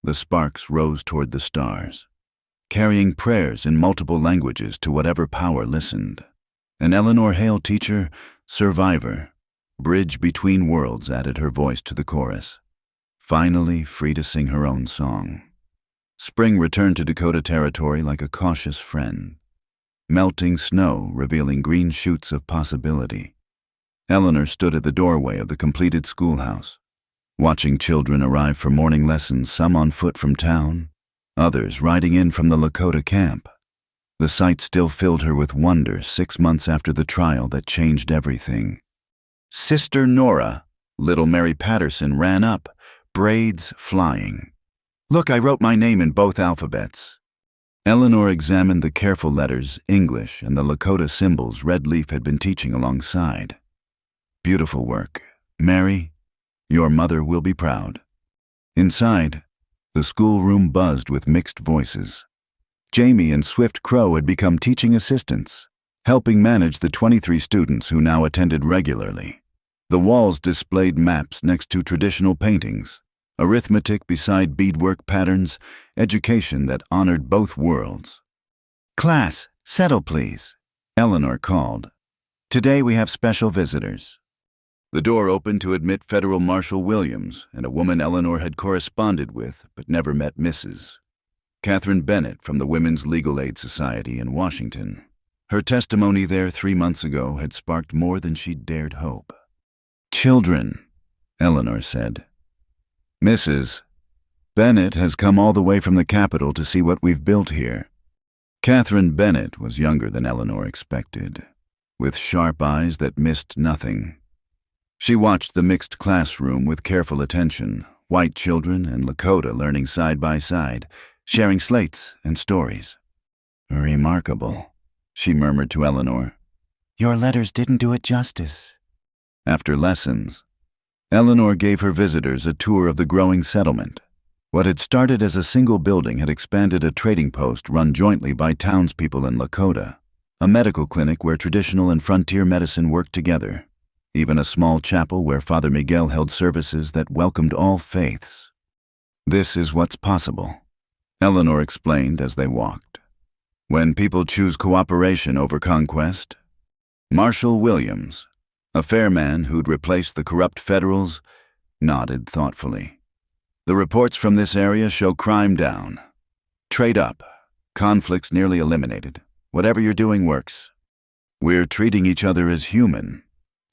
The sparks rose toward the stars, carrying prayers in multiple languages to whatever power listened. An Eleanor Hale teacher, survivor, bridge between worlds added her voice to the chorus, finally free to sing her own song. Spring returned to Dakota territory like a cautious friend, melting snow revealing green shoots of possibility. Eleanor stood at the doorway of the completed schoolhouse, watching children arrive for morning lessons, some on foot from town, others riding in from the Lakota camp. The sight still filled her with wonder 6 months after the trial that changed everything. Sister Nora, little Mary Patterson, ran up, braids flying. Look, I wrote my name in both alphabets. Eleanor examined the careful letters, English, and the Lakota symbols Red Leaf had been teaching alongside. Beautiful work. Mary, your mother will be proud. Inside, the schoolroom buzzed with mixed voices. Jamie and Swift Crow had become teaching assistants, helping manage the 23 students who now attended regularly. The walls displayed maps next to traditional paintings, arithmetic beside beadwork patterns, education that honored both worlds. "Class, settle please," Eleanor called. "Today we have special visitors." The door opened to admit Federal Marshal Williams and a woman Eleanor had corresponded with but never met Mrs. Catherine Bennett from the Women's Legal Aid Society in Washington. Her testimony there 3 months ago had sparked more than she'd dared hope. "Children," Eleanor said. "Mrs. Bennett has come all the way from the Capitol to see what we've built here." Catherine Bennett was younger than Eleanor expected, with sharp eyes that missed nothing. She watched the mixed classroom with careful attention, white children and Lakota learning side by side, sharing slates and stories. "Remarkable," she murmured to Eleanor. "Your letters didn't do it justice." After lessons, Eleanor gave her visitors a tour of the growing settlement. What had started as a single building had expanded a trading post run jointly by townspeople in Lakota, a medical clinic where traditional and frontier medicine worked together, even a small chapel where Father Miguel held services that welcomed all faiths. "This is what's possible," Eleanor explained as they walked. "When people choose cooperation over conquest." Marshal Williams, a fair man who'd replaced the corrupt Federals, nodded thoughtfully. "The reports from this area show crime down. Trade up. Conflicts nearly eliminated. Whatever you're doing works. We're treating each other as human."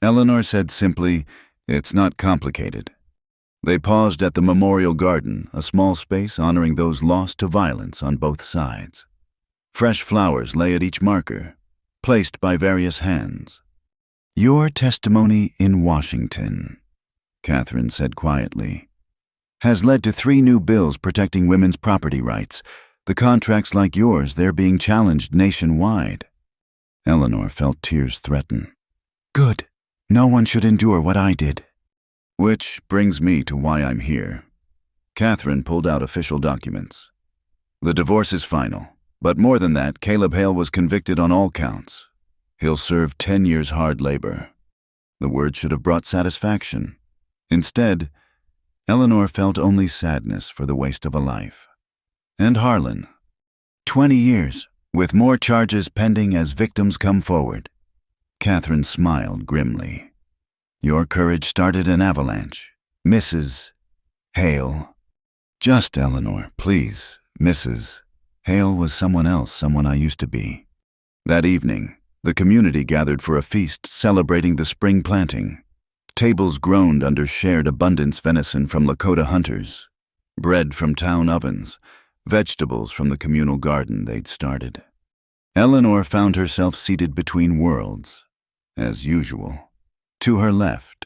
Eleanor said simply, "It's not complicated." They paused at the Memorial Garden, a small space honoring those lost to violence on both sides. Fresh flowers lay at each marker, placed by various hands. "Your testimony in Washington," Catherine said quietly, "has led to 3 new bills protecting women's property rights. The contracts like yours, they're being challenged nationwide." Eleanor felt tears threaten. "Good. No one should endure what I did." "Which brings me to why I'm here." Catherine pulled out official documents. "The divorce is final, but more than that, Caleb Hale was convicted on all counts. He'll serve 10 years hard labor." The word should have brought satisfaction. Instead, Eleanor felt only sadness for the waste of a life. "And Harlan, 20 years, with more charges pending as victims come forward." Catherine smiled grimly. "Your courage started an avalanche. Mrs. Hale." "Just Eleanor, please. Mrs. Hale was someone else, someone I used to be." That evening, the community gathered for a feast celebrating the spring planting. Tables groaned under shared abundance venison from Lakota hunters, bread from town ovens, vegetables from the communal garden they'd started. Eleanor found herself seated between worlds, as usual. To her left,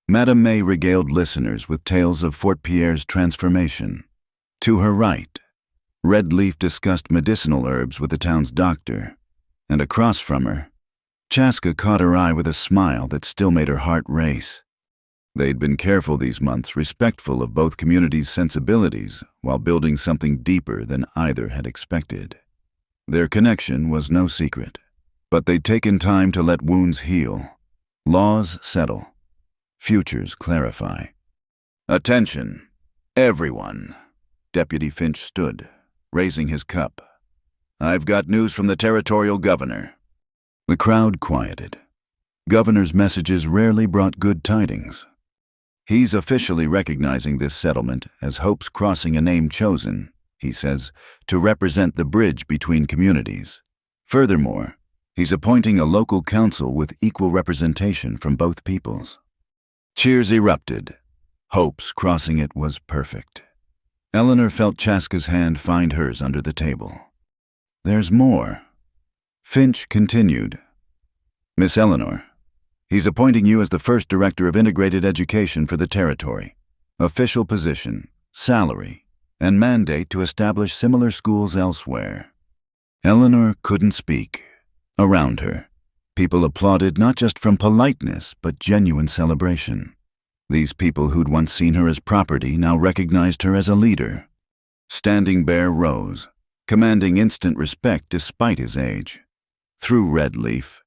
Madame May regaled listeners with tales of Fort Pierre's transformation. To her right, Red Leaf discussed medicinal herbs with the town's doctor. And across from her, Chaska caught her eye with a smile that still made her heart race. They'd been careful these months, respectful of both communities' sensibilities, while building something deeper than either had expected. Their connection was no secret, but they'd taken time to let wounds heal, laws settle, futures clarify. "Attention, everyone," Deputy Finch stood, raising his cup. "I've got news from the territorial governor." The crowd quieted. Governor's messages rarely brought good tidings. "He's officially recognizing this settlement as Hope's crossing a name chosen," he says, "to represent the bridge between communities. Furthermore, he's appointing a local council with equal representation from both peoples." Cheers erupted. Hope's crossing it was perfect. Eleanor felt Chaska's hand find hers under the table. "There's more." Finch continued. "Miss Eleanor, he's appointing you as the first director of integrated education for the territory. Official position, salary, and mandate to establish similar schools elsewhere." Eleanor couldn't speak. Around her, people applauded not just from politeness, but genuine celebration. These people who'd once seen her as property now recognized her as a leader. Standing Bear rose, commanding instant respect despite his age. Through Red Leaf,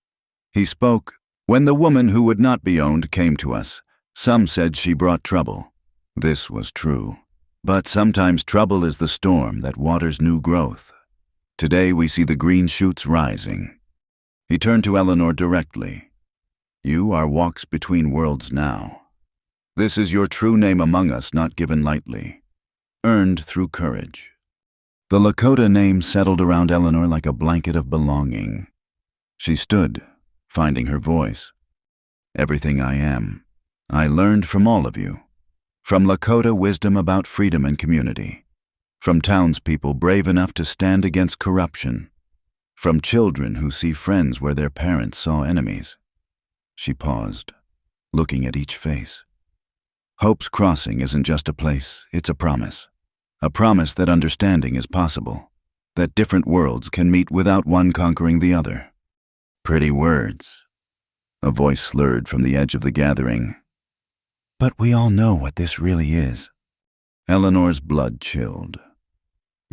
he spoke, When the woman who would not be owned came to us, some said she brought trouble. This was true. But sometimes trouble is the storm that waters new growth. Today we see the green shoots rising. He turned to Eleanor directly. You are walks between worlds now. This is your true name among us, not given lightly. Earned through courage. The Lakota name settled around Eleanor like a blanket of belonging. She stood, finding her voice. Everything I am, I learned from all of you. From Lakota wisdom about freedom and community. From townspeople brave enough to stand against corruption. From children who see friends where their parents saw enemies. She paused, looking at each face. Hope's Crossing isn't just a place, it's a promise. A promise that understanding is possible. That different worlds can meet without one conquering the other. Pretty words. A voice slurred from the edge of the gathering. But we all know what this really is. Eleanor's blood chilled.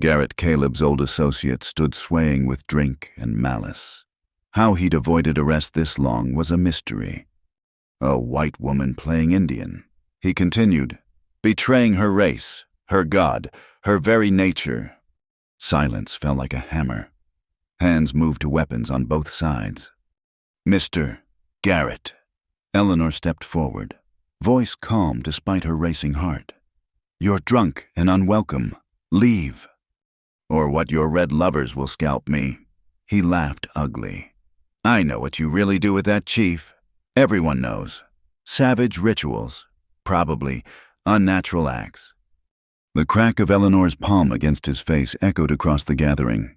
Garrett, Caleb's old associate, stood swaying with drink and malice. How he'd avoided arrest this long was a mystery. A white woman playing Indian, he continued, betraying her race, her God, her very nature. Silence fell like a hammer. Hands moved to weapons on both sides. Mr. Garrett. Eleanor stepped forward, voice calm despite her racing heart. You're drunk and unwelcome. Leave. Or what your red lovers will scalp me. He laughed ugly. I know what you really do with that chief. Everyone knows. Savage rituals. Probably unnatural acts. The crack of Eleanor's palm against his face echoed across the gathering.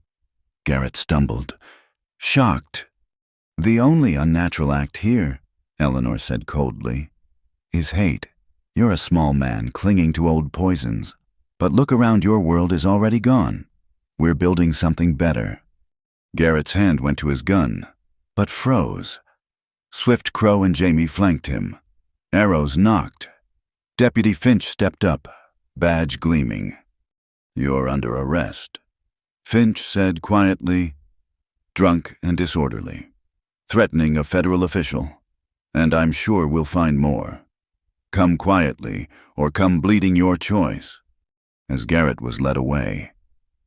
Garrett stumbled, shocked. The only unnatural act here, Eleanor said coldly, is hate. You're a small man clinging to old poisons, but look around, your world is already gone. We're building something better. Garrett's hand went to his gun, but froze. Swift Crow and Jamie flanked him. Arrows knocked. Deputy Finch stepped up, badge gleaming. You're under arrest. Finch said quietly, drunk and disorderly, threatening a federal official, and I'm sure we'll find more. Come quietly, or come bleeding, your choice. As Garrett was led away,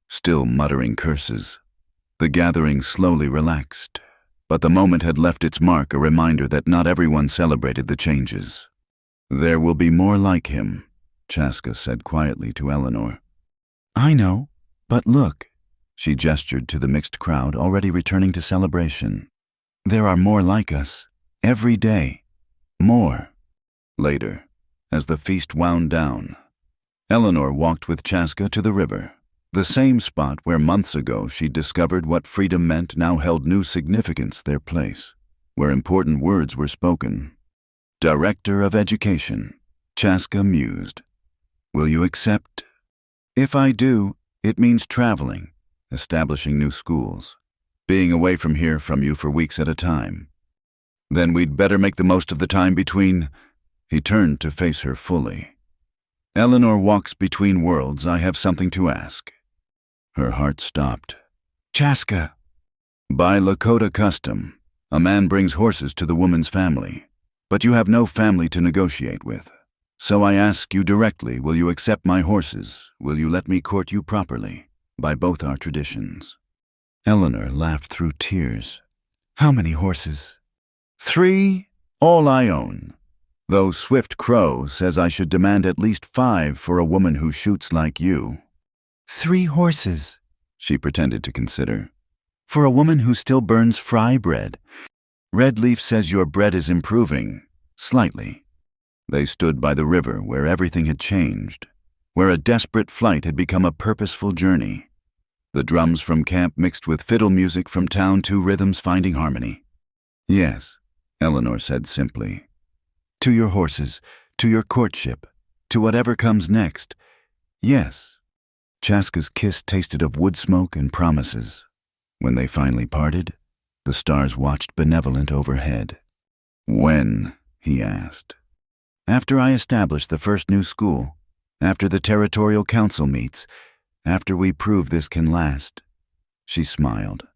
still muttering curses, the gathering slowly relaxed, but the moment had left its mark, a reminder that not everyone celebrated the changes. There will be more like him, Chaska said quietly to Eleanor. I know, but look. She gestured to the mixed crowd already returning to celebration. There are more like us, every day. More. Later, as the feast wound down, Eleanor walked with Chaska to the river, the same spot where months ago she discovered what freedom meant now held new significance, their place, where important words were spoken. Director of Education, Chaska mused. Will you accept? If I do, it means traveling. Establishing new schools, being away from here from you for weeks at a time. Then we'd better make the most of the time between. He turned to face her fully. Eleanor walks between worlds, I have something to ask. Her heart stopped. Chaska. By Lakota custom, a man brings horses to the woman's family, but you have no family to negotiate with. So I ask you directly, will you accept my horses? Will you let me court you properly? By both our traditions. Eleanor laughed through tears. How many horses? 3, all I own. Though Swift Crow says I should demand at least 5 for a woman who shoots like you. 3 horses, she pretended to consider. For a woman who still burns fry bread. Redleaf says your bread is improving, slightly. They stood by the river where everything had changed, where a desperate flight had become a purposeful journey. The drums from camp mixed with fiddle music from town, 2 rhythms finding harmony. Yes, Eleanor said simply. To your horses, to your courtship, to whatever comes next. Yes. Chaska's kiss tasted of wood smoke and promises. When they finally parted, the stars watched benevolent overhead. When? He asked. After I establish the first new school, after the territorial council meets, after we prove this can last. She smiled.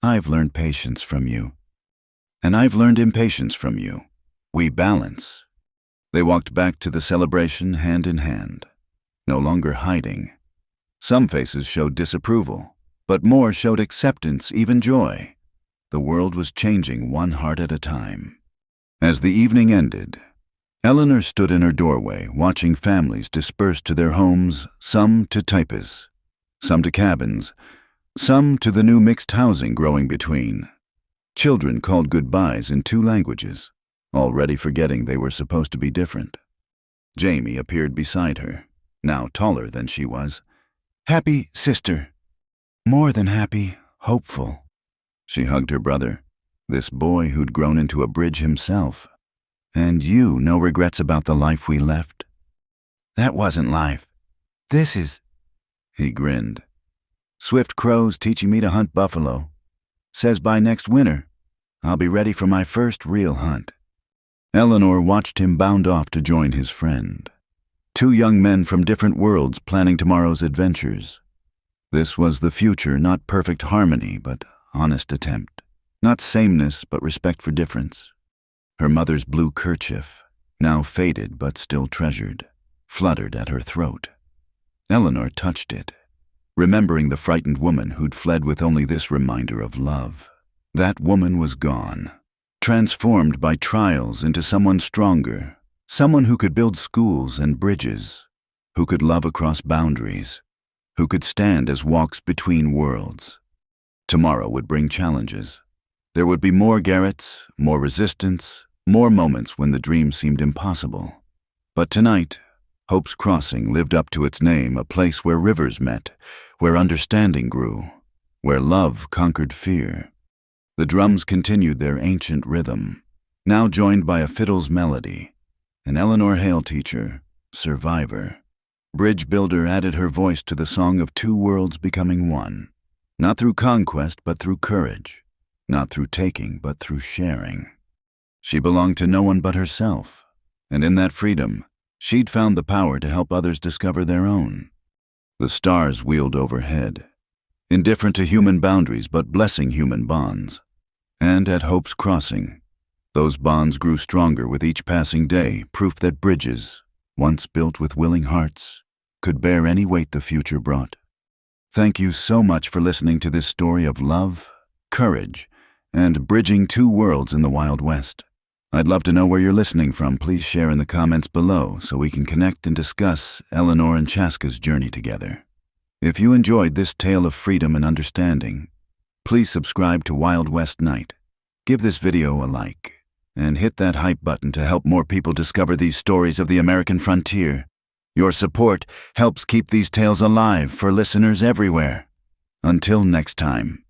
I've learned patience from you. And I've learned impatience from you. We balance." They walked back to the celebration hand in hand, no longer hiding. Some faces showed disapproval, but more showed acceptance, even joy. The world was changing one heart at a time. As the evening ended, Eleanor stood in her doorway watching families disperse to their homes, some to taipas, some to cabins, some to the new mixed housing growing between. Children called goodbyes in 2 languages, already forgetting they were supposed to be different. Jamie appeared beside her, now taller than she was. "Happy, sister." "More than happy, hopeful." She hugged her brother, this boy who'd grown into a bridge himself. "And you, no regrets about the life we left?" "That wasn't life. This is—" He grinned. "Swift crows teaching me to hunt buffalo. Says by next winter, I'll be ready for my first real hunt." Eleanor watched him bound off to join his friend. 2 young men from different worlds planning tomorrow's adventures. This was the future, not perfect harmony, but honest attempt. Not sameness, but respect for difference. Her mother's blue kerchief, now faded but still treasured, fluttered at her throat. Eleanor touched it, remembering the frightened woman who'd fled with only this reminder of love. That woman was gone, transformed by trials into someone stronger, someone who could build schools and bridges, who could love across boundaries, who could stand as walks between worlds. Tomorrow would bring challenges. There would be more Garretts, more resistance, more moments when the dream seemed impossible. But tonight, Hope's Crossing lived up to its name, a place where rivers met, where understanding grew, where love conquered fear. The drums continued their ancient rhythm, now joined by a fiddle's melody. An Eleanor Hale teacher, survivor, bridge builder added her voice to the song of 2 worlds becoming one. Not through conquest, but through courage. Not through taking, but through sharing. She belonged to no one but herself, and in that freedom, she'd found the power to help others discover their own. The stars wheeled overhead, indifferent to human boundaries but blessing human bonds. And at Hope's Crossing, those bonds grew stronger with each passing day, proof that bridges, once built with willing hearts, could bear any weight the future brought. Thank you so much for listening to this story of love, courage, and bridging 2 worlds in the Wild West. I'd love to know where you're listening from. Please share in the comments below so we can connect and discuss Eleanor and Chaska's journey together. If you enjoyed this tale of freedom and understanding, please subscribe to Wild West Night. Give this video a like, and hit that hype button to help more people discover these stories of the American frontier. Your support helps keep these tales alive for listeners everywhere. Until next time,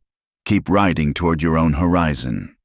keep riding toward your own horizon.